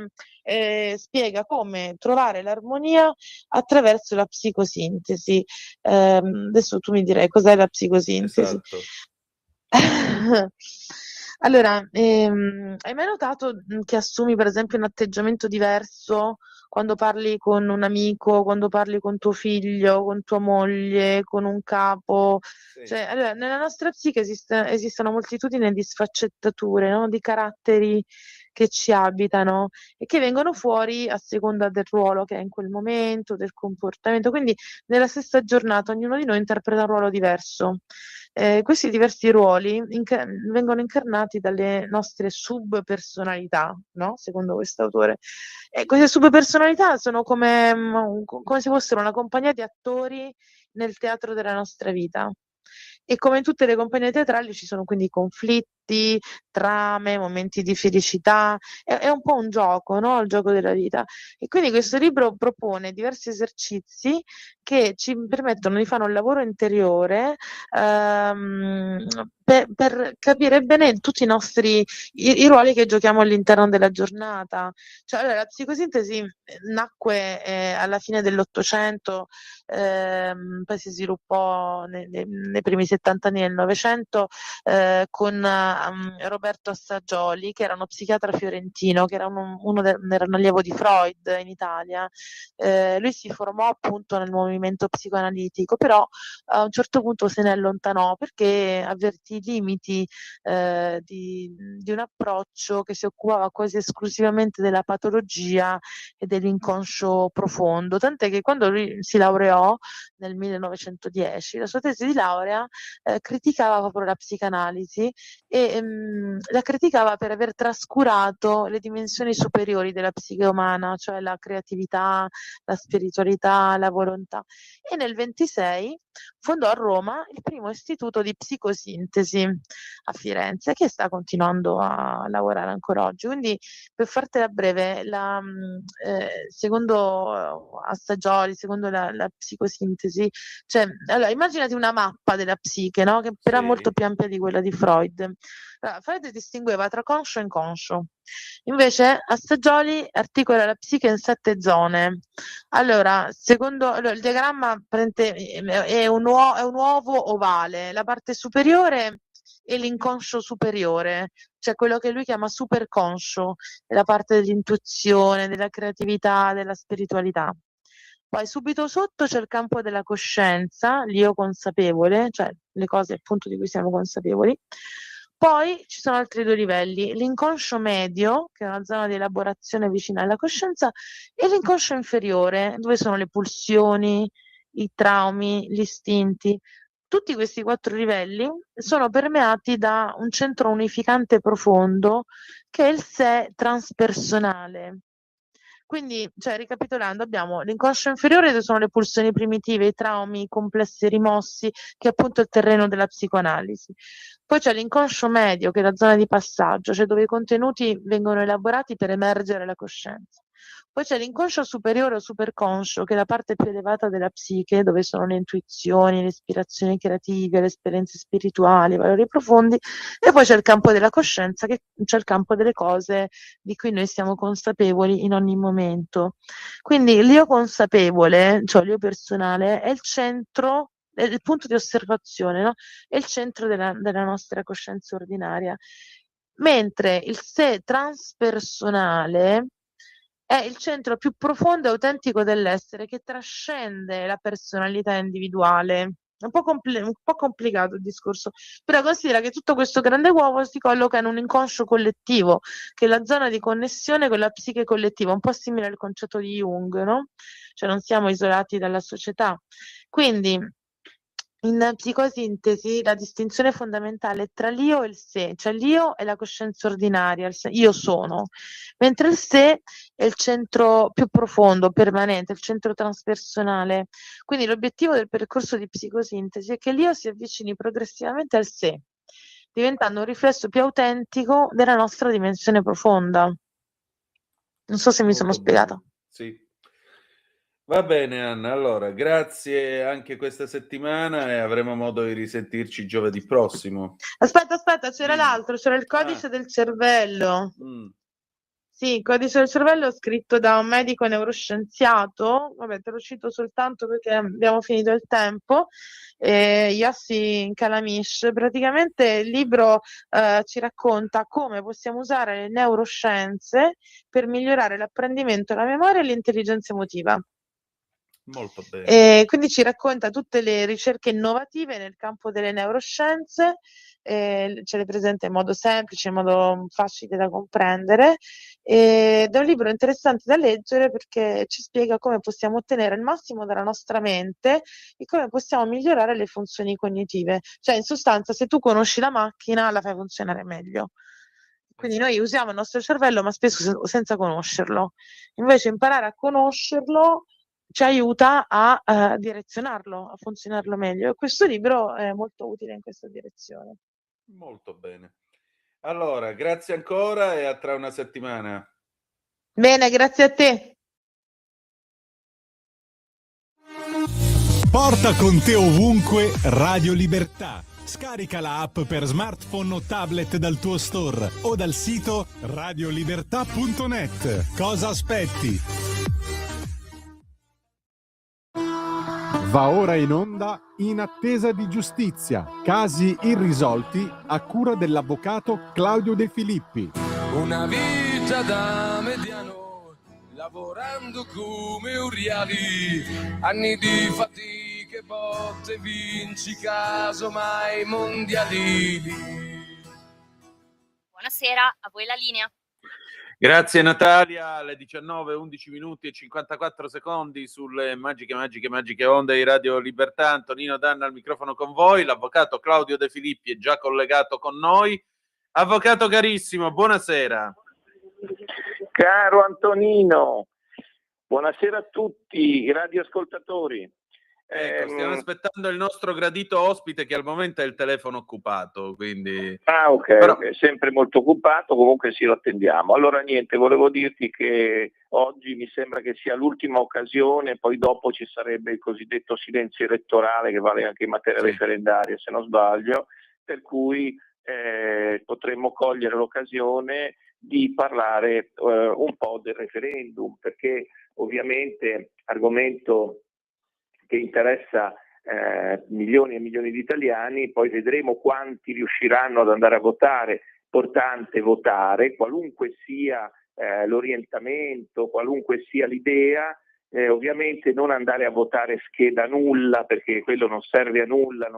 spiega come trovare l'armonia attraverso la psicosintesi. Adesso tu mi direi cos'è la psicosintesi. Esatto. Allora, hai mai notato che assumi per esempio un atteggiamento diverso quando parli con un amico, quando parli con tuo figlio, con tua moglie, con un capo? Sì. Cioè, allora, nella nostra psiche esistono moltitudine di sfaccettature, no? Di caratteri che ci abitano e che vengono fuori a seconda del ruolo che è in quel momento, del comportamento. Quindi nella stessa giornata ognuno di noi interpreta un ruolo diverso. Questi diversi ruoli vengono incarnati dalle nostre subpersonalità, no? Secondo quest'autore. E queste subpersonalità sono come se fossero una compagnia di attori nel teatro della nostra vita. E come in tutte le compagnie teatrali ci sono quindi conflitti, trame, momenti di felicità, è un po' un gioco, no? Il gioco della vita. E quindi questo libro propone diversi esercizi che ci permettono di fare un lavoro interiore per capire bene tutti i ruoli che giochiamo all'interno della giornata. Cioè, allora, la psicosintesi nacque alla fine dell'800, poi si sviluppò nei primi 70 anni del Novecento con Roberto Assagioli, che era uno psichiatra fiorentino, che era era un allievo di Freud in Italia. Lui si formò appunto nel movimento psicoanalitico, però a un certo punto se ne allontanò perché avvertì i limiti di un approccio che si occupava quasi esclusivamente della patologia e dell'inconscio profondo, tant'è che quando lui si laureò nel 1910, la sua tesi di laurea criticava proprio la psicanalisi e la criticava per aver trascurato le dimensioni superiori della psiche umana, cioè la creatività, la spiritualità, la volontà. E nel 26 fondò a Roma il primo istituto di psicosintesi a Firenze, che sta continuando a lavorare ancora oggi. Quindi, per fartela breve, secondo Assagioli, secondo la psicosintesi, cioè, allora, immaginati una mappa della psiche, no? Che però è molto più ampia di quella di Freud. Allora, Freud distingueva tra conscio e inconscio. Invece Assagioli articola la psiche in 7 zone. Allora, il diagramma è un uovo ovale, la parte superiore è l'inconscio superiore, cioè quello che lui chiama superconscio, è la parte dell'intuizione, della creatività, della spiritualità. Poi subito sotto c'è il campo della coscienza, l'io consapevole, cioè le cose appunto di cui siamo consapevoli. Poi ci sono altri 2 livelli, l'inconscio medio, che è una zona di elaborazione vicina alla coscienza, e l'inconscio inferiore, dove sono le pulsioni, i traumi, gli istinti. Tutti questi 4 livelli sono permeati da un centro unificante profondo, che è il sé transpersonale. Quindi, cioè, ricapitolando, abbiamo l'inconscio inferiore, dove sono le pulsioni primitive, i traumi, i complessi rimossi, che è appunto il terreno della psicoanalisi. Poi c'è l'inconscio medio, che è la zona di passaggio, cioè dove i contenuti vengono elaborati per emergere la coscienza. Poi c'è l'inconscio superiore o superconscio, che è la parte più elevata della psiche, dove sono le intuizioni, le ispirazioni creative, le esperienze spirituali, i valori profondi. E poi c'è il campo della coscienza, che c'è il campo delle cose di cui noi siamo consapevoli in ogni momento. Quindi l'io consapevole, cioè l'io personale, è il centro, è il punto di osservazione, no? È il centro della nostra coscienza ordinaria. mentre il sé transpersonale è il centro più profondo e autentico dell'essere che trascende la personalità individuale. È un po' complicato il discorso, però considera che tutto questo grande uovo si colloca in un inconscio collettivo, che è la zona di connessione con la psiche collettiva, un po' simile al concetto di Jung, no? Cioè non siamo isolati dalla società. Quindi in psicosintesi la distinzione fondamentale è tra l'io e il sé, cioè l'io è la coscienza ordinaria, io sono, mentre il sé è il centro più profondo, permanente, il centro transpersonale. Quindi l'obiettivo del percorso di psicosintesi è che l'io si avvicini progressivamente al sé, diventando un riflesso più autentico della nostra dimensione profonda. Non so se mi sono Molto bene. spiegata. Sì. Va bene Anna, allora grazie anche questa settimana e avremo modo di risentirci giovedì prossimo. Aspetta, c'era l'altro, c'era il codice del cervello. Sì, il codice del cervello scritto da un medico neuroscienziato, vabbè te lo cito soltanto perché abbiamo finito il tempo, Yassi Calamish. Praticamente il libro ci racconta come possiamo usare le neuroscienze per migliorare l'apprendimento, la memoria e l'intelligenza emotiva. Molto bene. E quindi ci racconta tutte le ricerche innovative nel campo delle neuroscienze, ce le presenta in modo semplice, in modo facile da comprendere, ed è un libro interessante da leggere perché ci spiega come possiamo ottenere il massimo dalla nostra mente e come possiamo migliorare le funzioni cognitive. Cioè, in sostanza, se tu conosci la macchina, la fai funzionare meglio. Quindi noi usiamo il nostro cervello, ma spesso senza conoscerlo. Invece imparare a conoscerlo ci aiuta a direzionarlo, a funzionarlo meglio. E questo libro è molto utile in questa direzione. Molto bene. Allora, grazie ancora e a tra una settimana. Bene, grazie a te. Porta con te ovunque Radio Libertà. Scarica la app per smartphone o tablet dal tuo store o dal sito radiolibertà.net. Cosa aspetti? Va ora in onda In attesa di giustizia. Casi irrisolti a cura dell'avvocato Claudio De Filippi. Una vita da mediano, lavorando come uriali, anni di fatiche, botte, vinci casomai mondiali. Buonasera, a voi la linea. Grazie Natalia, alle 19, 11 minuti e 54 secondi sulle magiche onde di Radio Libertà. Antonino Danna al microfono con voi, l'avvocato Claudio De Filippi è già collegato con noi. Avvocato carissimo, buonasera. Caro Antonino, buonasera a tutti i radioascoltatori. Ecco, stiamo aspettando il nostro gradito ospite che al momento è il telefono occupato, quindi... Ok, sempre molto occupato, comunque sì, lo attendiamo. Allora niente, volevo dirti che oggi mi sembra che sia l'ultima occasione, poi dopo ci sarebbe il cosiddetto silenzio elettorale che vale anche in materia referendaria, se non sbaglio, per cui potremmo cogliere l'occasione di parlare un po' del referendum, perché ovviamente argomento che interessa milioni e milioni di italiani, poi vedremo quanti riusciranno ad andare a votare. Importante votare, qualunque sia l'orientamento, qualunque sia l'idea, ovviamente non andare a votare scheda nulla, perché quello non serve a nulla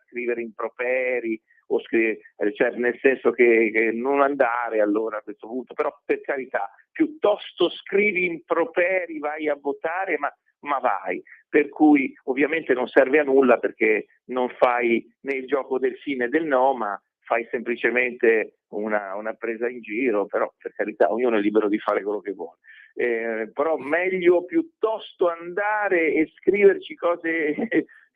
scrivere improperi, o cioè nel senso che non andare allora a questo punto, però per carità, piuttosto scrivi improperi, vai a votare, ma vai, per cui ovviamente non serve a nulla perché non fai né il gioco del sì né del no, ma fai semplicemente una presa in giro, però per carità ognuno è libero di fare quello che vuole. Però meglio piuttosto andare e scriverci cose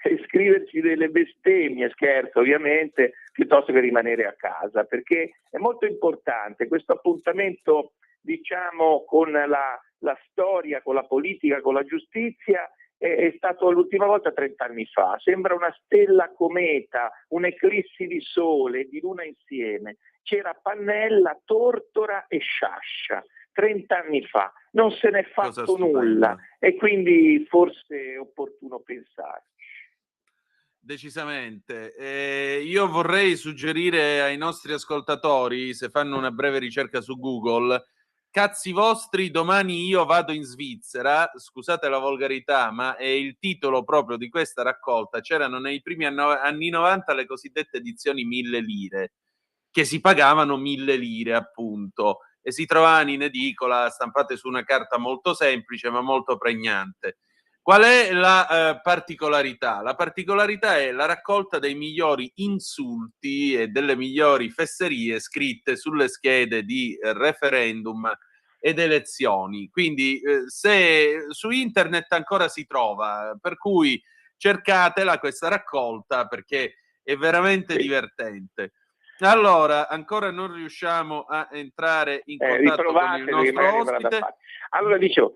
e scriverci delle bestemmie, scherzo ovviamente, piuttosto che rimanere a casa, perché è molto importante questo appuntamento, diciamo, con la storia, con la politica, con la giustizia. È stato l'ultima volta 30 anni fa, sembra una stella cometa, un'eclissi di sole, di luna insieme. C'era Pannella, Tortora e Sciascia 30 anni fa, non se n'è fatto nulla e quindi forse è opportuno pensarci. decisamente. Io vorrei suggerire ai nostri ascoltatori, se fanno una breve ricerca su Google, cazzi vostri, domani io vado in Svizzera, scusate la volgarità, ma è il titolo proprio di questa raccolta. C'erano nei primi anni 90 le cosiddette edizioni 1000 lire, che si pagavano 1000 lire appunto, e si trovavano in edicola stampate su una carta molto semplice ma molto pregnante. Qual è la particolarità? La particolarità è la raccolta dei migliori insulti e delle migliori fesserie scritte sulle schede di referendum ed elezioni. Quindi se su internet ancora si trova, per cui cercatela questa raccolta perché è veramente divertente. Allora, ancora non riusciamo a entrare in contatto con il nostro ospite. Allora, dicevo,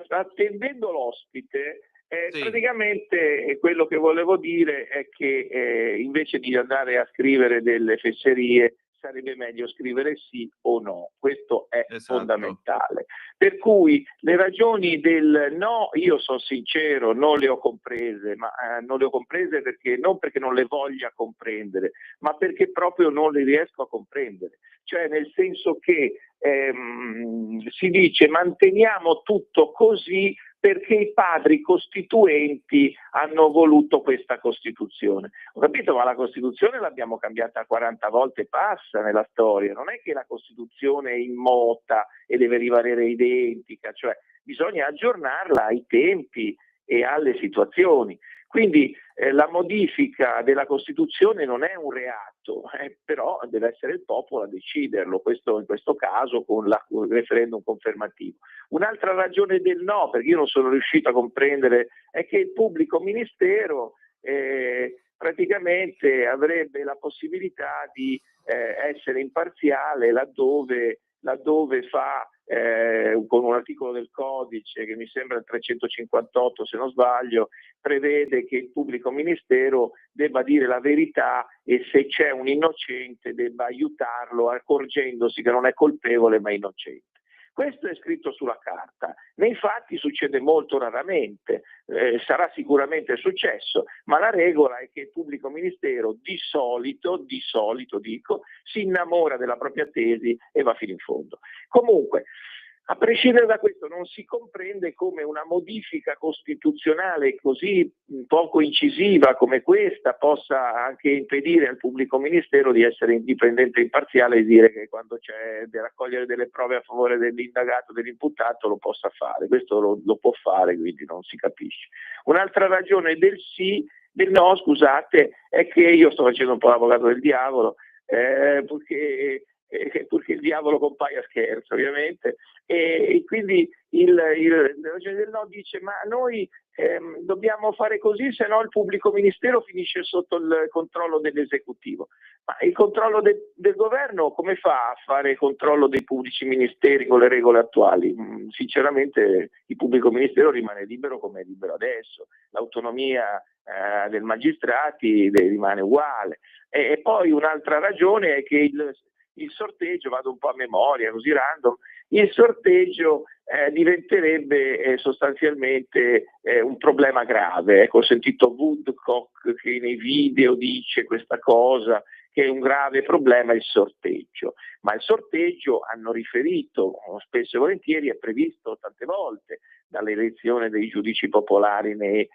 attendendo l'ospite, praticamente quello che volevo dire è che invece di andare a scrivere delle fesserie sarebbe meglio scrivere sì o no, questo è fondamentale. Per cui le ragioni del no, io sono sincero, non le ho comprese, ma non le ho comprese perché non perché non le voglia comprendere, ma perché proprio non le riesco a comprendere. Cioè nel senso che si dice manteniamo tutto così perché i padri costituenti hanno voluto questa Costituzione. Ho capito, ma la Costituzione l'abbiamo cambiata 40 volte e passa nella storia, non è che la Costituzione è immota e deve rimanere identica, cioè bisogna aggiornarla ai tempi e alle situazioni. Quindi la modifica della Costituzione non è un reato, però deve essere il popolo a deciderlo, questo in questo caso con il referendum confermativo. Un'altra ragione del no, perché io non sono riuscito a comprendere, è che il pubblico ministero praticamente avrebbe la possibilità di essere imparziale laddove fa con un articolo del codice che mi sembra il 358 se non sbaglio, prevede che il pubblico ministero debba dire la verità e se c'è un innocente debba aiutarlo accorgendosi che non è colpevole ma innocente. Questo è scritto sulla carta, nei fatti succede molto raramente, sarà sicuramente successo, ma la regola è che il pubblico ministero di solito dico, si innamora della propria tesi e va fino in fondo. Comunque, a prescindere da questo non si comprende come una modifica costituzionale così poco incisiva come questa possa anche impedire al pubblico ministero di essere indipendente e imparziale e dire che quando c'è da raccogliere delle prove a favore dell'indagato, dell'imputato lo possa fare. Questo lo può fare, quindi non si capisce. Un'altra ragione del no, scusate, è che io sto facendo un po' l'avvocato del diavolo, perché il diavolo compaia a scherzo ovviamente e quindi il ragione del no dice ma noi dobbiamo fare così se no il pubblico ministero finisce sotto il controllo dell'esecutivo. Ma il controllo del governo come fa a fare il controllo dei pubblici ministeri con le regole attuali? Sinceramente il pubblico ministero rimane libero come è libero adesso, l'autonomia dei magistrati rimane uguale e poi un'altra ragione è che il sorteggio, vado un po' a memoria, così random, il sorteggio diventerebbe sostanzialmente un problema grave. Ecco, ho sentito Woodcock che nei video dice questa cosa, che è un grave problema il sorteggio. Ma il sorteggio, hanno riferito spesso e volentieri, è previsto tante volte dall'elezione dei giudici popolari nei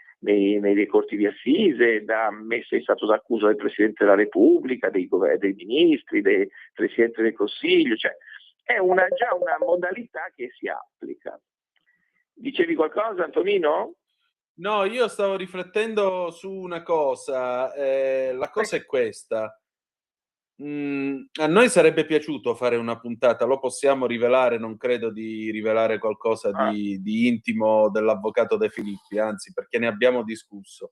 corti di assise, da messa in stato d'accusa del Presidente della Repubblica, dei ministri, del Presidente del Consiglio, cioè è già una modalità che si applica. Dicevi qualcosa, Antonino? No, io stavo riflettendo su una cosa, la cosa è questa. A noi sarebbe piaciuto fare una puntata, lo possiamo rivelare, non credo di rivelare qualcosa di intimo dell'avvocato De Filippi, anzi perché ne abbiamo discusso.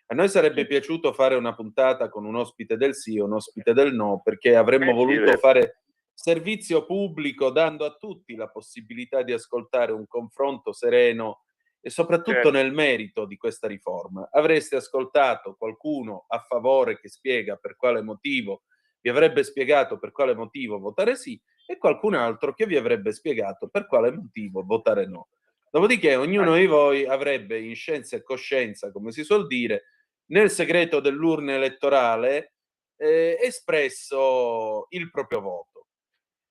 A noi sarebbe piaciuto fare una puntata con un ospite del sì e un ospite del no, perché avremmo voluto fare servizio pubblico dando a tutti la possibilità di ascoltare un confronto sereno e soprattutto nel merito di questa riforma. Avreste ascoltato qualcuno a favore che spiega per quale motivo vi avrebbe spiegato per quale motivo votare sì e qualcun altro che vi avrebbe spiegato per quale motivo votare no. Dopodiché ognuno di voi avrebbe in scienza e coscienza, come si suol dire, nel segreto dell'urna elettorale espresso il proprio voto.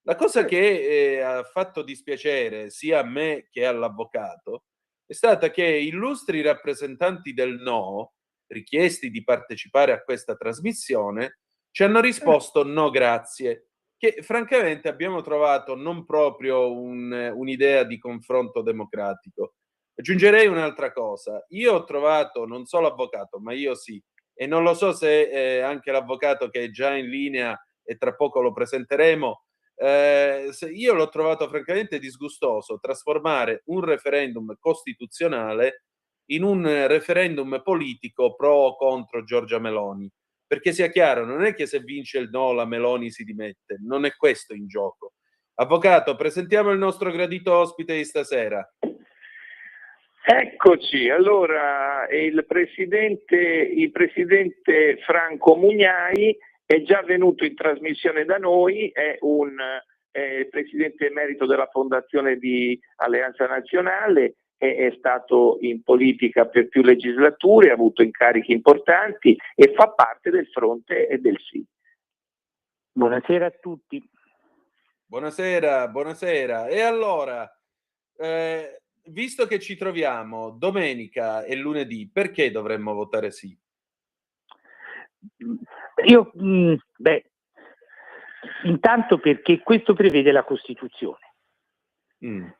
La cosa che ha fatto dispiacere sia a me che all'avvocato è stata che illustri rappresentanti del no, richiesti di partecipare a questa trasmissione, ci hanno risposto no grazie, che francamente abbiamo trovato non proprio un'idea di confronto democratico. Aggiungerei un'altra cosa: io ho trovato, non solo avvocato, ma io sì, e non lo so se anche l'avvocato che è già in linea e tra poco lo presenteremo, io l'ho trovato francamente disgustoso trasformare un referendum costituzionale in un referendum politico pro o contro Giorgia Meloni. Perché sia chiaro, non è che se vince il no la Meloni si dimette, non è questo in gioco. Avvocato, presentiamo il nostro gradito ospite di stasera. Eccoci, allora il presidente Franco Mugnai è già venuto in trasmissione da noi, è un presidente emerito della Fondazione di Alleanza Nazionale, è stato in politica per più legislature, ha avuto incarichi importanti e fa parte del fronte del sì. Buonasera a tutti. Buonasera, buonasera. E allora, visto che ci troviamo domenica e lunedì, perché dovremmo votare sì? Io, intanto perché questo prevede la Costituzione.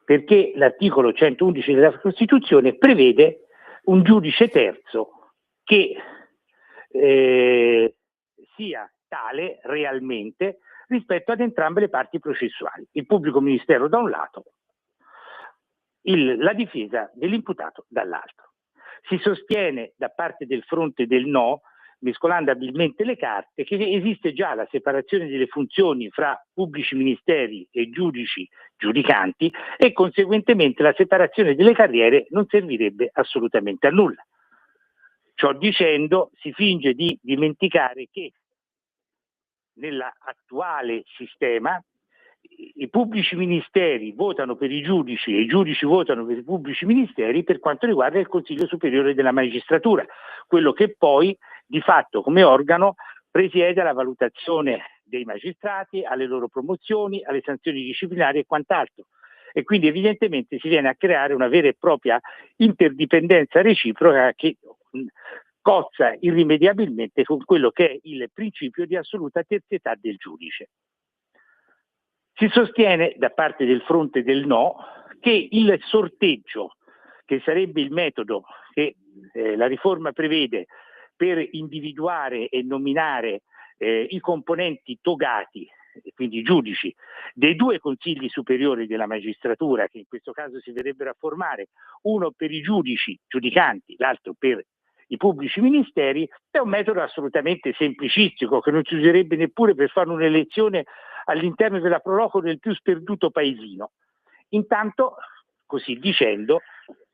Perché l'articolo 111 della Costituzione prevede un giudice terzo che sia tale realmente rispetto ad entrambe le parti processuali, il pubblico ministero da un lato, la difesa dell'imputato dall'altro. Si sostiene da parte del fronte del no, mescolando abilmente le carte, che esiste già la separazione delle funzioni fra pubblici ministeri e giudici giudicanti e conseguentemente la separazione delle carriere non servirebbe assolutamente a nulla. Ciò dicendo, si finge di dimenticare che nell'attuale sistema i pubblici ministeri votano per i giudici e i giudici votano per i pubblici ministeri per quanto riguarda il Consiglio Superiore della Magistratura, quello che poi di fatto come organo presiede alla valutazione dei magistrati, alle loro promozioni, alle sanzioni disciplinari e quant'altro. E quindi evidentemente si viene a creare una vera e propria interdipendenza reciproca che cozza irrimediabilmente con quello che è il principio di assoluta terzietà del giudice. Si sostiene da parte del fronte del no che il sorteggio, che sarebbe il metodo che la riforma prevede per individuare e nominare i componenti togati, quindi i giudici, dei due consigli superiori della magistratura, che in questo caso si verrebbero a formare, uno per i giudici giudicanti, l'altro per i pubblici ministeri, è un metodo assolutamente semplicistico che non si userebbe neppure per fare un'elezione all'interno della pro loco del più sperduto paesino. Intanto, così dicendo,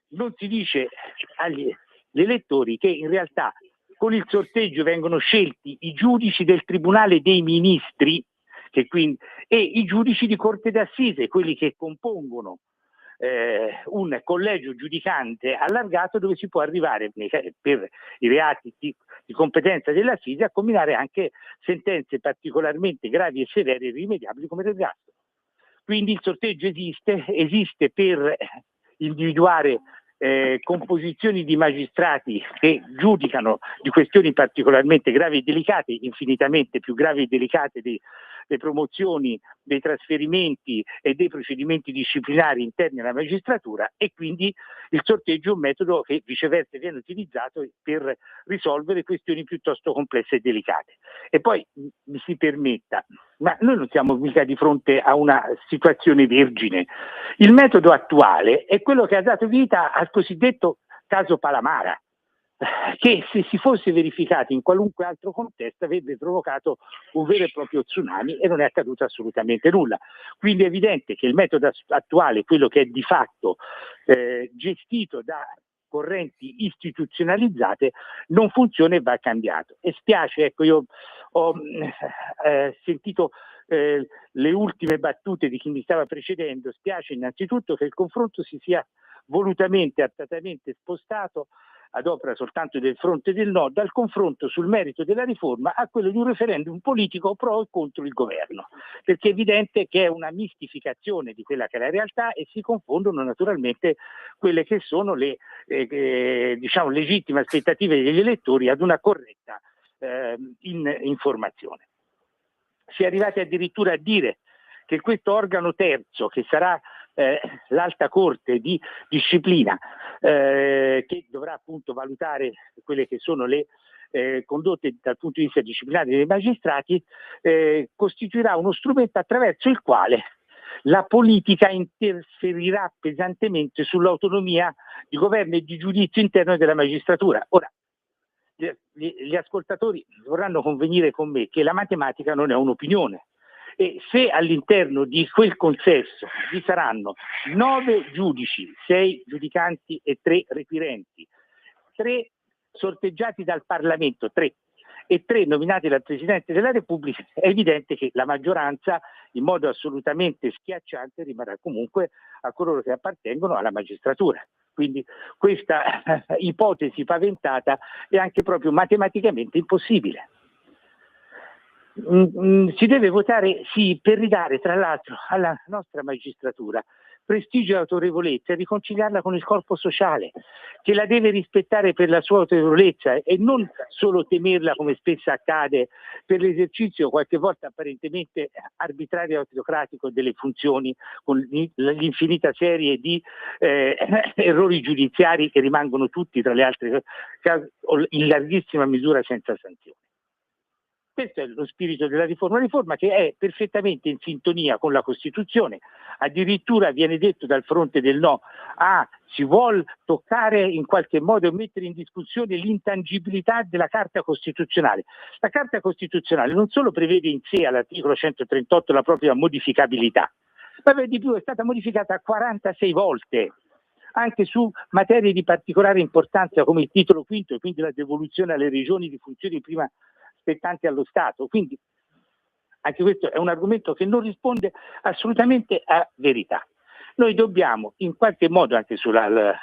non si dice agli elettori che in realtà con il sorteggio vengono scelti i giudici del Tribunale dei Ministri e i giudici di Corte d'Assise, quelli che compongono un collegio giudicante allargato dove si può arrivare per i reati di competenza dell'assise a comminare anche sentenze particolarmente gravi e severe e irrimediabili come l'ergastolo. Quindi il sorteggio esiste per individuare composizioni di magistrati che giudicano di questioni particolarmente gravi e delicate, infinitamente più gravi e delicate delle promozioni, dei trasferimenti e dei procedimenti disciplinari interni alla magistratura, e quindi il sorteggio è un metodo che viceversa viene utilizzato per risolvere questioni piuttosto complesse e delicate. E poi mi si permetta, ma noi non siamo mica di fronte a una situazione vergine. Il metodo attuale è quello che ha dato vita al cosiddetto caso Palamara, che se si fosse verificato in qualunque altro contesto avrebbe provocato un vero e proprio tsunami e non è accaduto assolutamente nulla. Quindi è evidente che il metodo attuale, quello che è di fatto gestito da correnti istituzionalizzate, non funziona e va cambiato. E spiace, ecco, io ho sentito le ultime battute di chi mi stava precedendo, spiace innanzitutto che il confronto si sia volutamente, artatamente spostato ad opera soltanto del fronte del no, dal confronto sul merito della riforma a quello di un referendum politico pro e contro il governo, perché è evidente che è una mistificazione di quella che è la realtà e si confondono naturalmente quelle che sono le diciamo legittime aspettative degli elettori ad una corretta informazione. Si è arrivati addirittura a dire che questo organo terzo, che sarà l'Alta Corte di Disciplina, che dovrà appunto valutare quelle che sono le condotte dal punto di vista disciplinare dei magistrati, costituirà uno strumento attraverso il quale la politica interferirà pesantemente sull'autonomia di governo e di giudizio interno della magistratura. Ora, gli ascoltatori vorranno convenire con me che la matematica non è un'opinione, e se all'interno di quel consesso vi saranno 9 giudici, 6 giudicanti e 3 requirenti, 3 sorteggiati dal Parlamento, 3 e 3 nominati dal Presidente della Repubblica, è evidente che la maggioranza in modo assolutamente schiacciante rimarrà comunque a coloro che appartengono alla magistratura. Quindi questa ipotesi paventata è anche proprio matematicamente impossibile. Si deve votare sì per ridare tra l'altro alla nostra magistratura prestigio e autorevolezza e riconciliarla con il corpo sociale, che la deve rispettare per la sua autorevolezza e non solo temerla, come spesso accade, per l'esercizio qualche volta apparentemente arbitrario e autocratico delle funzioni, con l'infinita serie di errori giudiziari che rimangono tutti, tra le altre cose, in larghissima misura senza sanzioni. Questo è lo spirito della riforma che è perfettamente in sintonia con la Costituzione. Addirittura viene detto dal fronte del no, si vuol toccare in qualche modo e mettere in discussione l'intangibilità della Carta Costituzionale. La Carta Costituzionale non solo prevede in sé all'articolo 138 la propria modificabilità, ma per di più è stata modificata 46 volte, anche su materie di particolare importanza come il titolo quinto e quindi la devoluzione alle regioni di funzioni prima spettanti allo Stato. Quindi anche questo è un argomento che non risponde assolutamente a verità. Noi dobbiamo in qualche modo, anche sulla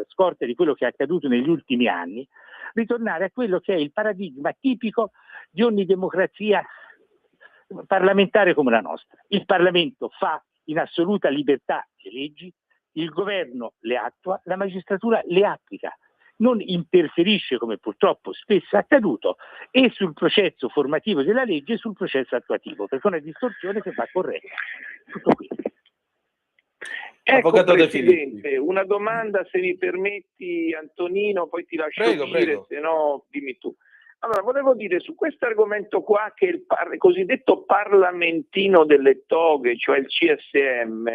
scorta di quello che è accaduto negli ultimi anni, ritornare a quello che è il paradigma tipico di ogni democrazia parlamentare come la nostra. Il Parlamento fa in assoluta libertà le leggi, il governo le attua, la magistratura le applica. Non interferisce, come purtroppo spesso è accaduto, e sul processo formativo della legge e sul processo attuativo, perché è una distorsione che va corretta. Tutto qui. Ecco, Avvocato De Presidente, una domanda se mi permetti, Antonino, poi ti lascio dire, se no dimmi tu. Allora, volevo dire su questo argomento qua che il cosiddetto parlamentino delle toghe, cioè il CSM,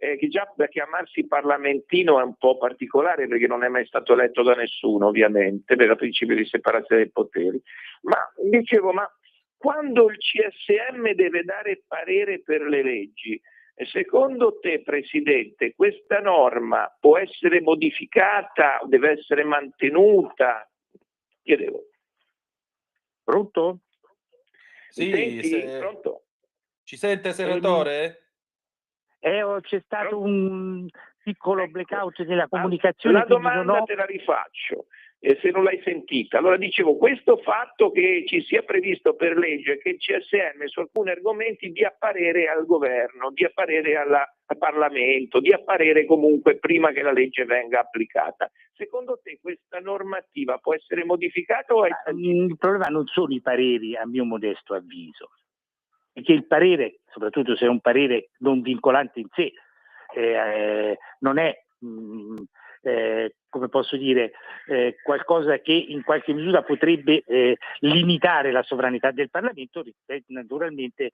che già da chiamarsi parlamentino è un po' particolare perché non è mai stato eletto da nessuno, ovviamente, per il principio di separazione dei poteri. Ma dicevo, quando il CSM deve dare parere per le leggi, secondo te, Presidente, questa norma può essere modificata, deve essere mantenuta? Chiedevo. Pronto? Sì, Pronto? Ci sente, senatore? C'è stato un piccolo blackout nella comunicazione. La domanda te la rifaccio, se non l'hai sentita. Allora dicevo, questo fatto che ci sia previsto per legge che il CSM su alcuni argomenti dia parere al governo, dia parere al Parlamento, dia parere comunque prima che la legge venga applicata. Secondo te questa normativa può essere modificata o è... Il problema non sono i pareri, a mio modesto avviso. Perché il parere, soprattutto se è un parere non vincolante in sé, non è, come posso dire, qualcosa che in qualche misura potrebbe limitare la sovranità del Parlamento, naturalmente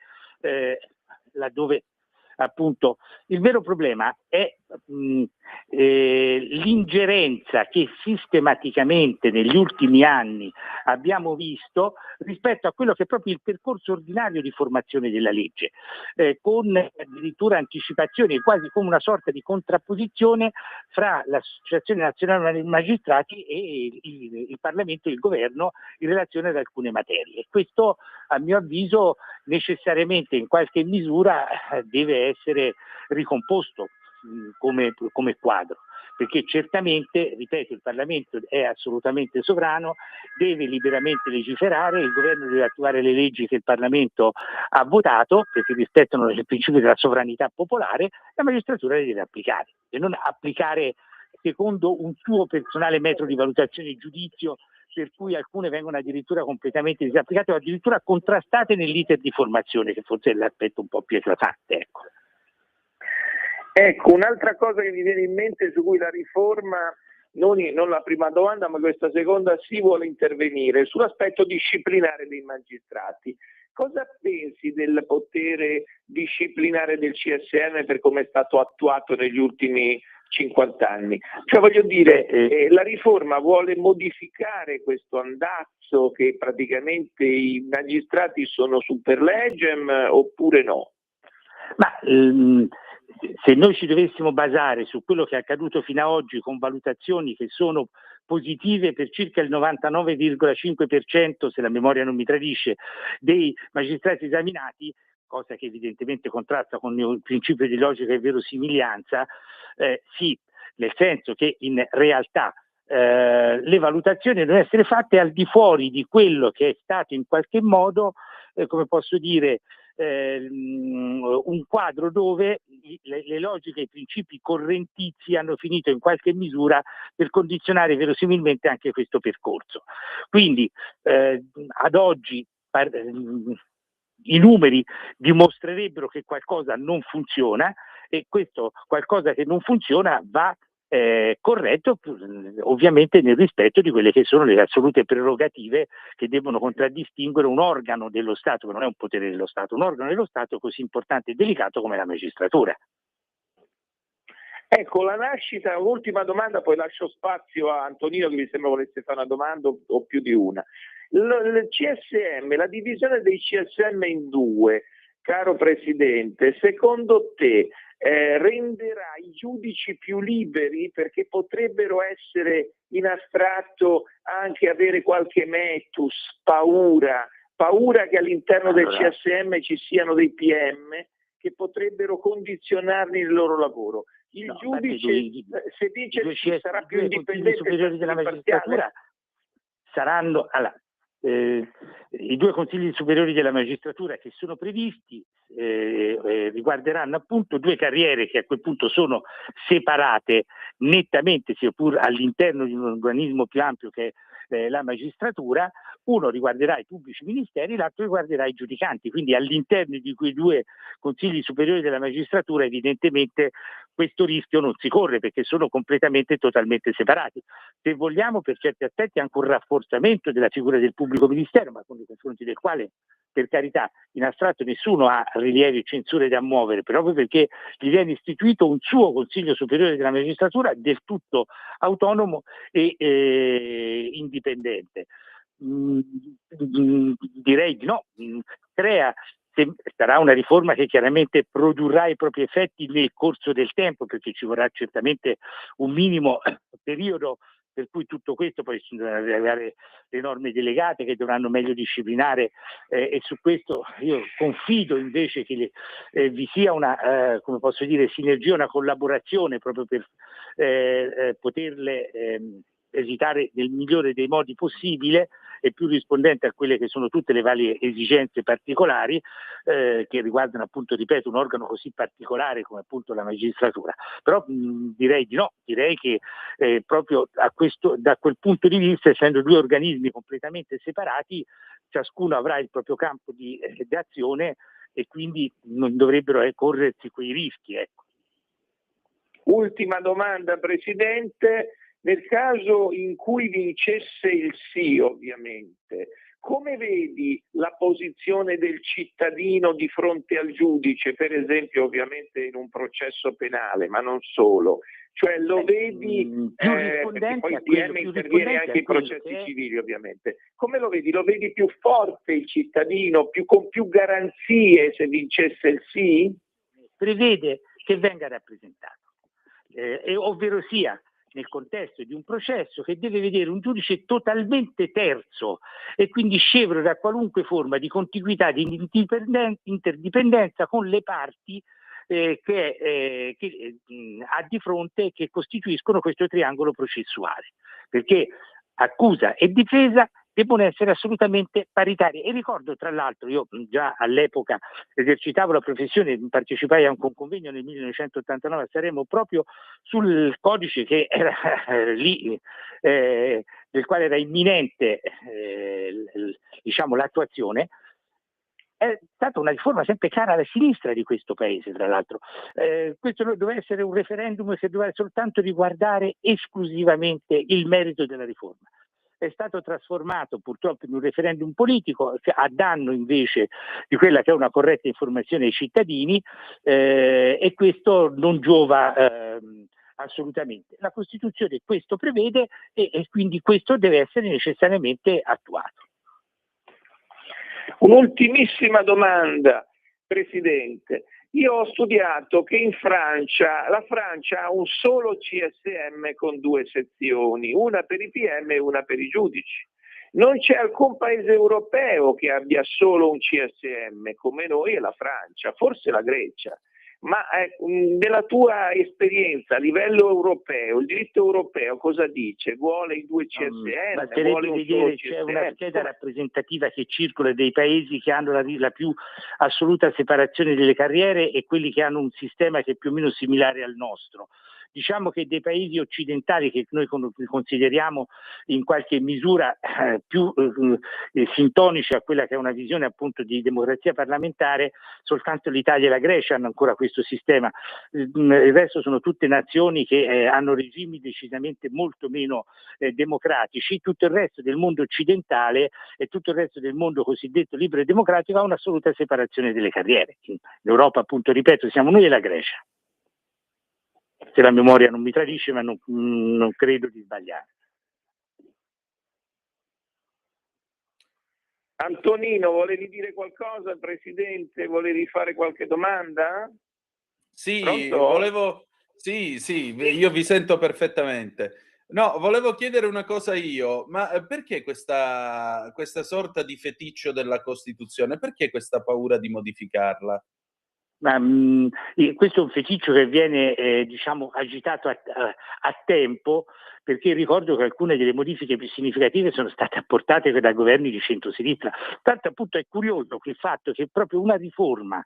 laddove appunto il vero problema è l'ingerenza che sistematicamente negli ultimi anni abbiamo visto rispetto a quello che è proprio il percorso ordinario di formazione della legge, con addirittura anticipazioni, quasi come una sorta di contrapposizione fra l'Associazione Nazionale dei Magistrati e il Parlamento e il Governo in relazione ad alcune materie. Questo, a mio avviso, necessariamente in qualche misura deve essere ricomposto come quadro, perché certamente, ripeto, il Parlamento è assolutamente sovrano, deve liberamente legiferare, il governo deve attuare le leggi che il Parlamento ha votato, perché rispettano il principio della sovranità popolare, la magistratura le deve applicare, e non applicare secondo un suo personale metro di valutazione e giudizio, per cui alcune vengono addirittura completamente disapplicate o addirittura contrastate nell'iter di formazione, che forse è l'aspetto un po' più eclatante. Ecco. Ecco, un'altra cosa che mi viene in mente su cui la riforma, non la prima domanda, ma questa seconda si vuole intervenire, sull'aspetto disciplinare dei magistrati. Cosa pensi del potere disciplinare del CSM per come è stato attuato negli ultimi 50 anni? Cioè, voglio dire, la riforma vuole modificare questo andazzo che praticamente i magistrati sono super legem oppure no? Ma se noi ci dovessimo basare su quello che è accaduto fino ad oggi, con valutazioni che sono positive per circa il 99,5%, se la memoria non mi tradisce, dei magistrati esaminati, cosa che evidentemente contrasta con il principio di logica e verosimiglianza, sì, nel senso che in realtà le valutazioni devono essere fatte al di fuori di quello che è stato in qualche modo, come posso dire, un quadro dove le logiche e i principi correntizi hanno finito in qualche misura per condizionare verosimilmente anche questo percorso. Quindi ad oggi i numeri dimostrerebbero che qualcosa non funziona, e questo qualcosa che non funziona va corretto, ovviamente nel rispetto di quelle che sono le assolute prerogative che devono contraddistinguere un organo dello Stato, che non è un potere dello Stato, un organo dello Stato così importante e delicato come la magistratura. Ecco, la nascita, un'ultima domanda, poi lascio spazio a Antonino che mi sembra volesse fare una domanda o più di una. Il CSM, la divisione dei CSM in due, caro Presidente, secondo te renderà i giudici più liberi, perché potrebbero essere in astratto anche avere qualche metus, paura che all'interno del CSM ci siano dei PM che potrebbero condizionarli nel loro lavoro? Il giudice, se dice che sarà più indipendente, superiori della magistratura saranno i due consigli superiori della magistratura che sono previsti riguarderanno appunto due carriere che a quel punto sono separate nettamente, sia pur all'interno di un organismo più ampio che è la magistratura. Uno riguarderà i pubblici ministeri, l'altro riguarderà i giudicanti, quindi all'interno di quei due consigli superiori della magistratura evidentemente questo rischio non si corre, perché sono completamente e totalmente separati. Se vogliamo, per certi aspetti anche un rafforzamento della figura del pubblico ministero, ma con i confronti del quale, per carità, in astratto nessuno ha rilievi e censure da muovere, proprio perché gli viene istituito un suo Consiglio Superiore della Magistratura del tutto autonomo e indipendente. Direi di no, sarà una riforma che chiaramente produrrà i propri effetti nel corso del tempo, perché ci vorrà certamente un minimo periodo per cui tutto questo, poi dovranno arrivare le norme delegate che dovranno meglio disciplinare e su questo io confido invece che vi sia una come posso dire, sinergia, una collaborazione proprio per poterle esitare nel migliore dei modi possibile e più rispondente a quelle che sono tutte le varie esigenze particolari che riguardano appunto, ripeto, un organo così particolare come appunto la magistratura. Però direi di no, direi che proprio da quel punto di vista, essendo due organismi completamente separati, ciascuno avrà il proprio campo di azione e quindi non dovrebbero corrersi quei rischi. Ecco. Ultima domanda, Presidente. Nel caso in cui vincesse il sì, ovviamente, come vedi la posizione del cittadino di fronte al giudice, per esempio ovviamente in un processo penale, ma non solo? Cioè lo vedi, perché poi il DM interviene anche in processi civili ovviamente. Come lo vedi? Lo vedi più forte il cittadino, con più garanzie se vincesse il sì? Prevede che venga rappresentato, ovvero sia nel contesto di un processo che deve vedere un giudice totalmente terzo e quindi scevro da qualunque forma di contiguità, di interdipendenza con le parti ha di fronte, che costituiscono questo triangolo processuale, perché accusa e difesa devono essere assolutamente paritarie. E ricordo, tra l'altro, io già all'epoca esercitavo la professione, partecipai a un convegno nel 1989 a Sanremo proprio sul codice che era lì, del quale era imminente l'attuazione. È stata una riforma sempre cara alla sinistra di questo paese, tra l'altro. Questo doveva essere un referendum che doveva soltanto riguardare esclusivamente il merito della riforma. È stato trasformato purtroppo in un referendum politico a danno invece di quella che è una corretta informazione ai cittadini, e questo non giova assolutamente. La Costituzione questo prevede e quindi questo deve essere necessariamente attuato. Un'ultimissima domanda, Presidente. Io ho studiato che in Francia, la Francia ha un solo CSM con 2 sezioni, una per i PM e una per i giudici. Non c'è alcun paese europeo che abbia solo un CSM, come noi e la Francia, forse la Grecia. Ma nella tua esperienza a livello europeo, il diritto europeo cosa dice? Vuole i 2 CSM? Vuole un solo CSM? C'è una scheda rappresentativa che circola dei paesi che hanno la più assoluta separazione delle carriere e quelli che hanno un sistema che è più o meno similare al nostro. Diciamo che dei paesi occidentali che noi consideriamo in qualche misura più sintonici a quella che è una visione appunto di democrazia parlamentare, soltanto l'Italia e la Grecia hanno ancora questo sistema. Il resto sono tutte nazioni che hanno regimi decisamente molto meno democratici. Tutto il resto del mondo occidentale e tutto il resto del mondo cosiddetto libero e democratico ha un'assoluta separazione delle carriere. In Europa, appunto, ripeto, siamo noi e la Grecia. Se la memoria non mi tradisce, ma non credo di sbagliare. Antonino, volevi dire qualcosa al Presidente? Volevi fare qualche domanda? Sì, Pronto? Sì, io vi sento perfettamente. No, volevo chiedere una cosa io, ma perché questa sorta di feticcio della Costituzione? Perché questa paura di modificarla? Ma questo è un feticcio che viene agitato a tempo, perché ricordo che alcune delle modifiche più significative sono state apportate da governi di centrosinistra. Tanto appunto è curioso il fatto che proprio una riforma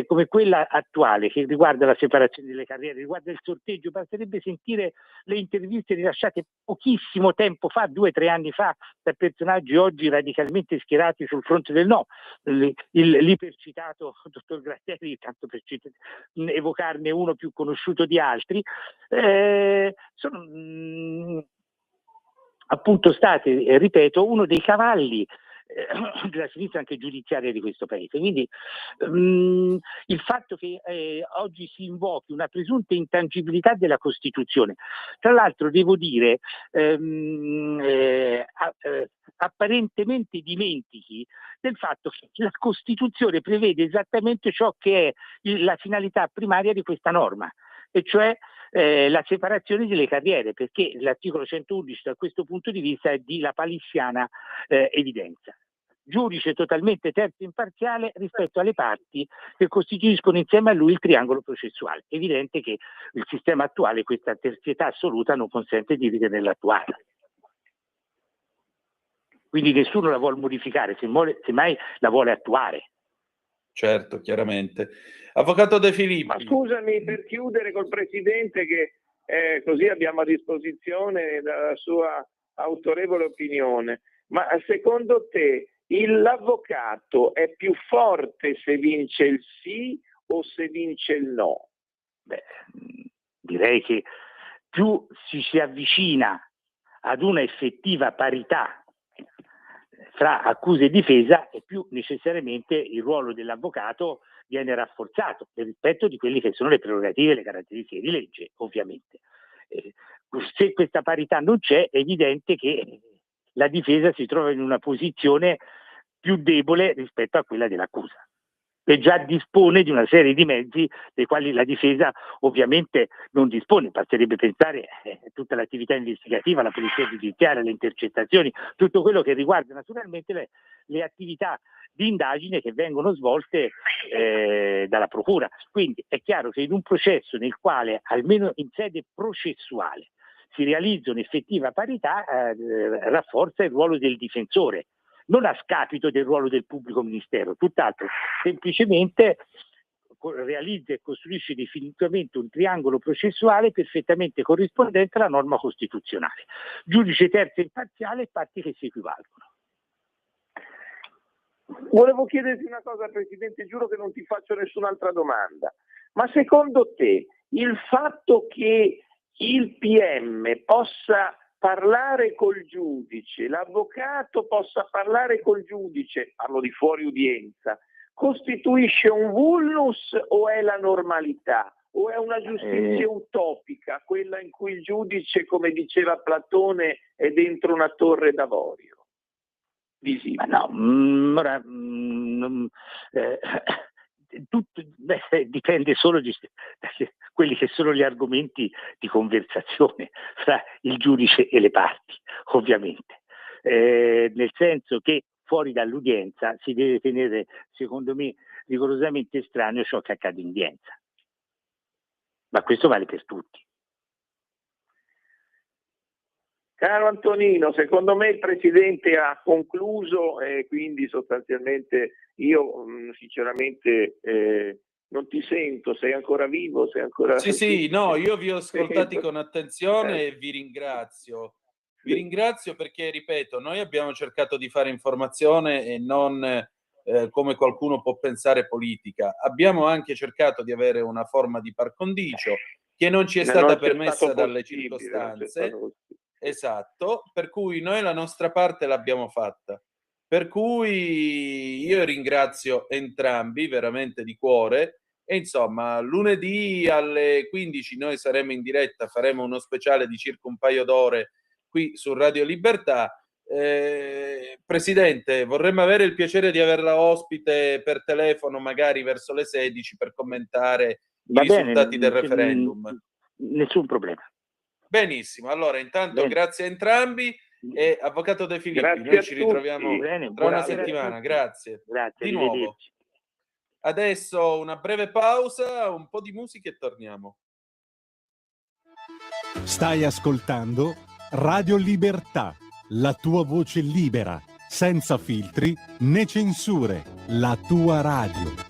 come quella attuale, che riguarda la separazione delle carriere, riguarda il sorteggio, basterebbe sentire le interviste rilasciate pochissimo tempo fa, 2 o 3 anni fa, da personaggi oggi radicalmente schierati sul fronte del no. L'ipercitato dottor Gratteri, tanto per evocarne uno più conosciuto di altri, sono appunto state, ripeto, uno dei cavalli della sinistra anche giudiziaria di questo paese. Quindi il fatto che oggi si invochi una presunta intangibilità della Costituzione, tra l'altro devo dire apparentemente dimentichi del fatto che la Costituzione prevede esattamente ciò che è la finalità primaria di questa norma, e cioè la separazione delle carriere, perché l'articolo 111 da questo punto di vista è di lapalissiana evidenza. Giudice totalmente terzo e imparziale rispetto alle parti che costituiscono insieme a lui il triangolo processuale. È evidente che il sistema attuale questa terzietà assoluta non consente di ritenerla. Quindi nessuno la vuole modificare, semmai la vuole attuare. Certo, chiaramente. Avvocato De Filippi. Ma scusami, per chiudere col Presidente, che così abbiamo a disposizione la sua autorevole opinione, ma secondo te l'avvocato è più forte se vince il sì o se vince il no? Beh, direi che più si avvicina ad una effettiva parità fra accusa e difesa, e più necessariamente il ruolo dell'avvocato viene rafforzato nel rispetto di quelle che sono le prerogative e le caratteristiche di legge, ovviamente. Se questa parità non c'è, è evidente che la difesa si trova in una posizione più debole rispetto a quella dell'accusa. e già dispone di una serie di mezzi dei quali la difesa ovviamente non dispone. Basterebbe pensare a tutta l'attività investigativa, la polizia giudiziaria, le intercettazioni, tutto quello che riguarda naturalmente le attività di indagine che vengono svolte dalla procura. Quindi è chiaro che in un processo nel quale, almeno in sede processuale, si realizza un'effettiva parità, rafforza il ruolo del difensore, non a scapito del ruolo del pubblico ministero, tutt'altro, semplicemente realizza e costruisce definitivamente un triangolo processuale perfettamente corrispondente alla norma costituzionale. Giudice terzo imparziale e parti che si equivalgono. Volevo chiederti una cosa, Presidente, giuro che non ti faccio nessun'altra domanda, ma secondo te il fatto che il PM possa parlare col giudice, l'avvocato possa parlare col giudice, parlo di fuori udienza, costituisce un vulnus o è la normalità? O è una giustizia utopica, quella in cui il giudice, come diceva Platone, è dentro una torre d'avorio? Ma no, tutto dipende solo da quelli che sono gli argomenti di conversazione fra il giudice e le parti, ovviamente. Nel senso che fuori dall'udienza si deve tenere, secondo me, rigorosamente estraneo ciò che accade in udienza. Ma questo vale per tutti. Caro Antonino, secondo me il Presidente ha concluso e quindi sostanzialmente io sinceramente non ti sento, sei ancora vivo? Sei ancora... Sì, no, io vi ho ascoltati con attenzione e vi ringrazio. Vi ringrazio perché, ripeto, noi abbiamo cercato di fare informazione e non come qualcuno può pensare politica. Abbiamo anche cercato di avere una forma di par condicio che non ci è stata permessa dalle circostanze. Esatto, per cui noi la nostra parte l'abbiamo fatta. Per cui io ringrazio entrambi veramente di cuore e insomma lunedì alle 15 noi saremo in diretta, faremo uno speciale di circa un paio d'ore qui su Radio Libertà. Presidente, vorremmo avere il piacere di averla ospite per telefono magari verso le 16 per commentare i risultati del referendum. Nessun problema. Benissimo, allora intanto grazie a entrambi e Avvocato De Filippi, noi ci ritroviamo tra una settimana, grazie di nuovo. Adesso una breve pausa, un po' di musica e torniamo. Stai ascoltando Radio Libertà, la tua voce libera, senza filtri né censure, la tua radio.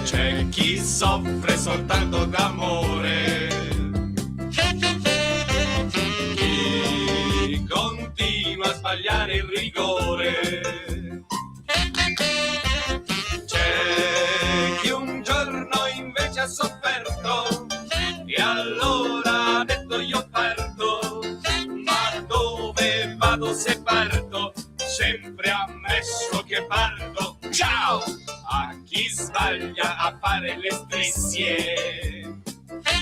C'è chi soffre soltanto d'amore, chi continua a sbagliare il rigore, c'è chi un giorno invece ha sofferto e allora ha detto io parto, ma dove vado se parto, sempre ammesso che parto, ciao! A chi sbaglia a fare le strisce,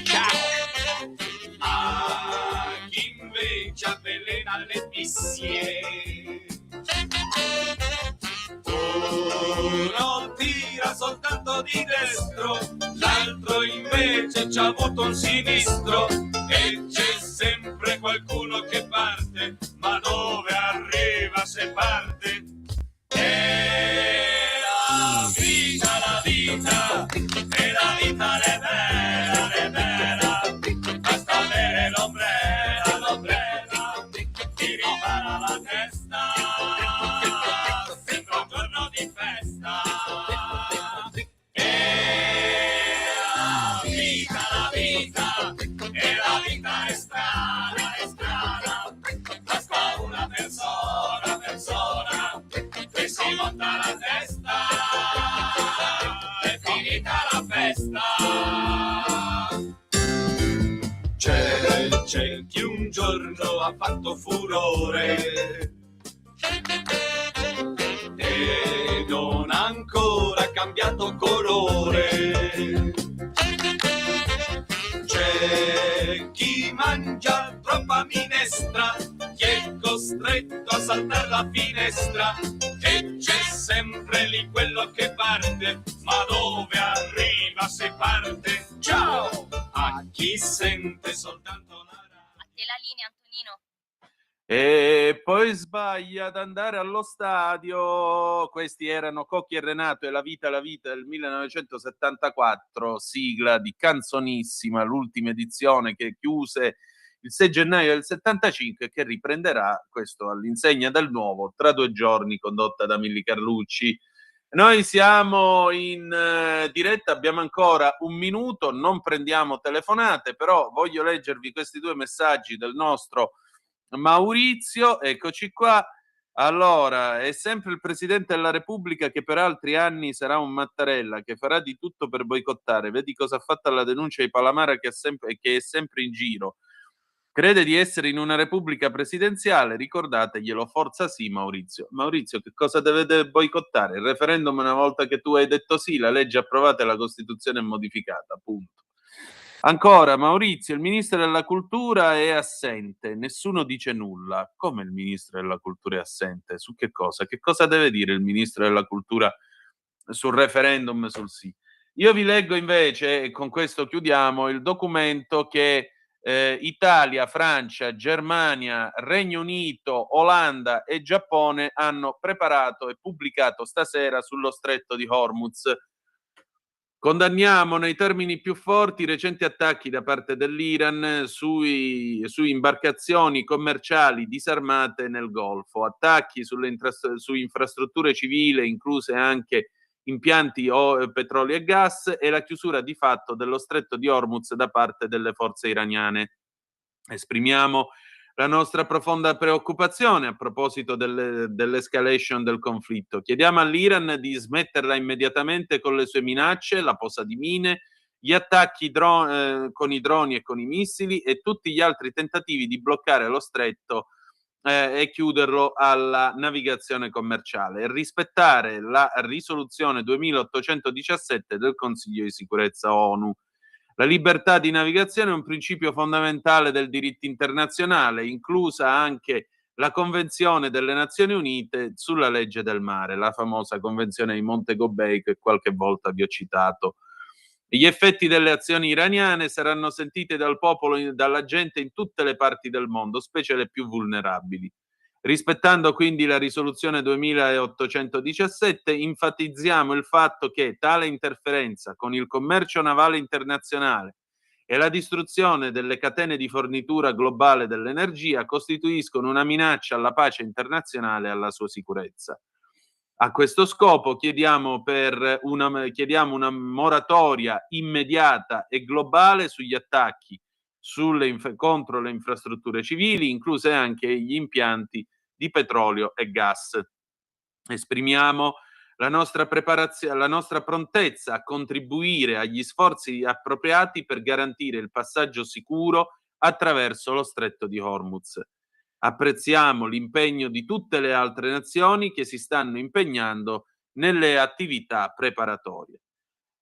ciao! A chi invece avvelena le fissie, uno tira soltanto di destro, l'altro invece c'ha avuto un sinistro e c'è sempre qualcuno che parte, ma dove arriva se parte? La vita è bella, basta avere l'ombrella, ti ripara la testa, sembra un giorno di festa. La vita è strana, basta una persona, che si monta la testa. La festa c'è chi un giorno ha fatto furore e e non ha ancora cambiato colore. C'è chi mangia troppa minestra, chi è costretto a saltare la finestra, e c'è sempre lì quello che parte, ma dove arriva se parte? Ciao! A chi sente soltanto A te la linea, Antonino. E poi sbaglia ad andare allo stadio. Questi erano Cocchi e Renato e La vita del 1974, sigla di Canzonissima, l'ultima edizione che chiuse il 6 gennaio del 75 e che riprenderà, questo all'insegna del nuovo, tra 2 giorni, condotta da Milly Carlucci. Noi siamo in diretta, abbiamo ancora 1 minuto, non prendiamo telefonate, però voglio leggervi questi 2 messaggi del nostro Maurizio, eccoci qua. Allora, è sempre il Presidente della Repubblica che per altri anni sarà un Mattarella, che farà di tutto per boicottare. Vedi cosa ha fatto alla denuncia di Palamara che è sempre in giro. Crede di essere in una repubblica presidenziale, ricordateglielo, forza sì Maurizio. Maurizio, che cosa deve boicottare? Il referendum una volta che tu hai detto sì, la legge approvata e la Costituzione è modificata, punto. Ancora, Maurizio, il Ministro della Cultura è assente, nessuno dice nulla. Come il Ministro della Cultura è assente? Su che cosa? Che cosa deve dire il Ministro della Cultura sul referendum, sul sì? Io vi leggo invece, e con questo chiudiamo, il documento che Italia, Francia, Germania, Regno Unito, Olanda e Giappone hanno preparato e pubblicato stasera sullo stretto di Hormuz. Condanniamo nei termini più forti i recenti attacchi da parte dell'Iran su imbarcazioni commerciali disarmate nel Golfo, attacchi su infrastrutture civili, incluse anche impianti petrolio e gas, e la chiusura di fatto dello stretto di Hormuz da parte delle forze iraniane. Esprimiamo la nostra profonda preoccupazione a proposito dell'escalation del conflitto. Chiediamo all'Iran di smetterla immediatamente con le sue minacce, la posa di mine, gli attacchi con i droni e con i missili e tutti gli altri tentativi di bloccare lo stretto e chiuderlo alla navigazione commerciale e rispettare la risoluzione 2817 del Consiglio di sicurezza ONU. La libertà di navigazione è un principio fondamentale del diritto internazionale, inclusa anche la Convenzione delle Nazioni Unite sulla legge del mare, la famosa Convenzione di Montego Bay che qualche volta vi ho citato. Gli effetti delle azioni iraniane saranno sentiti dal popolo e dalla gente in tutte le parti del mondo, specie le più vulnerabili. Rispettando quindi la risoluzione 2817, enfatizziamo il fatto che tale interferenza con il commercio navale internazionale e la distruzione delle catene di fornitura globale dell'energia costituiscono una minaccia alla pace internazionale e alla sua sicurezza. A questo scopo chiediamo una moratoria immediata e globale sugli attacchi contro le infrastrutture civili, incluse anche gli impianti di petrolio e gas. Esprimiamo la nostra prontezza a contribuire agli sforzi appropriati per garantire il passaggio sicuro attraverso lo stretto di Hormuz. Apprezziamo l'impegno di tutte le altre nazioni che si stanno impegnando nelle attività preparatorie.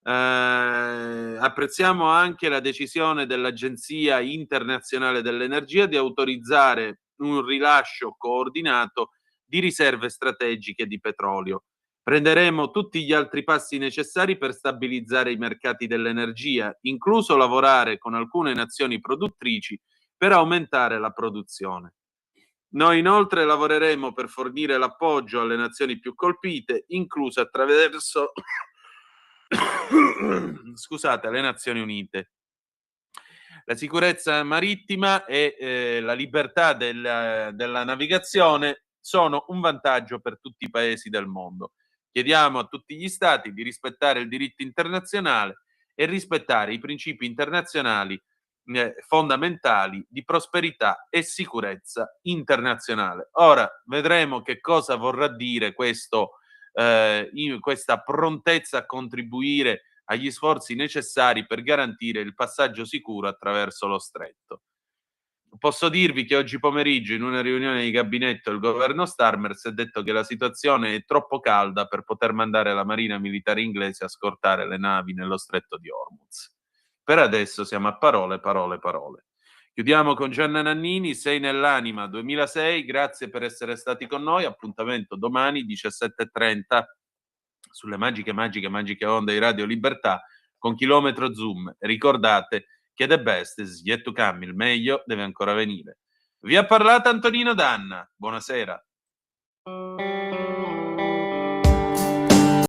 Apprezziamo anche la decisione dell'Agenzia internazionale dell'energia di autorizzare un rilascio coordinato di riserve strategiche di petrolio. Prenderemo tutti gli altri passi necessari per stabilizzare i mercati dell'energia, incluso lavorare con alcune nazioni produttrici per aumentare la produzione. Noi inoltre lavoreremo per fornire l'appoggio alle nazioni più colpite, incluso attraverso le Nazioni Unite. La sicurezza marittima e la libertà della navigazione sono un vantaggio per tutti i paesi del mondo. Chiediamo a tutti gli Stati di rispettare il diritto internazionale e rispettare i principi internazionali fondamentali di prosperità e sicurezza internazionale. Ora vedremo che cosa vorrà dire questa prontezza a contribuire agli sforzi necessari per garantire il passaggio sicuro attraverso lo stretto. Posso dirvi che oggi pomeriggio in una riunione di gabinetto del governo Starmer si è detto che la situazione è troppo calda per poter mandare la marina militare inglese a scortare le navi nello stretto di Hormuz. Per adesso siamo a parole, parole, parole. Chiudiamo con Gianna Nannini, Sei nell'anima 2006, grazie per essere stati con noi, appuntamento domani 17:30 sulle magiche onde di Radio Libertà con Chilometro Zoom. Ricordate che the best is yet to come, il meglio deve ancora venire. Vi ha parlato Antonino Danna, buonasera.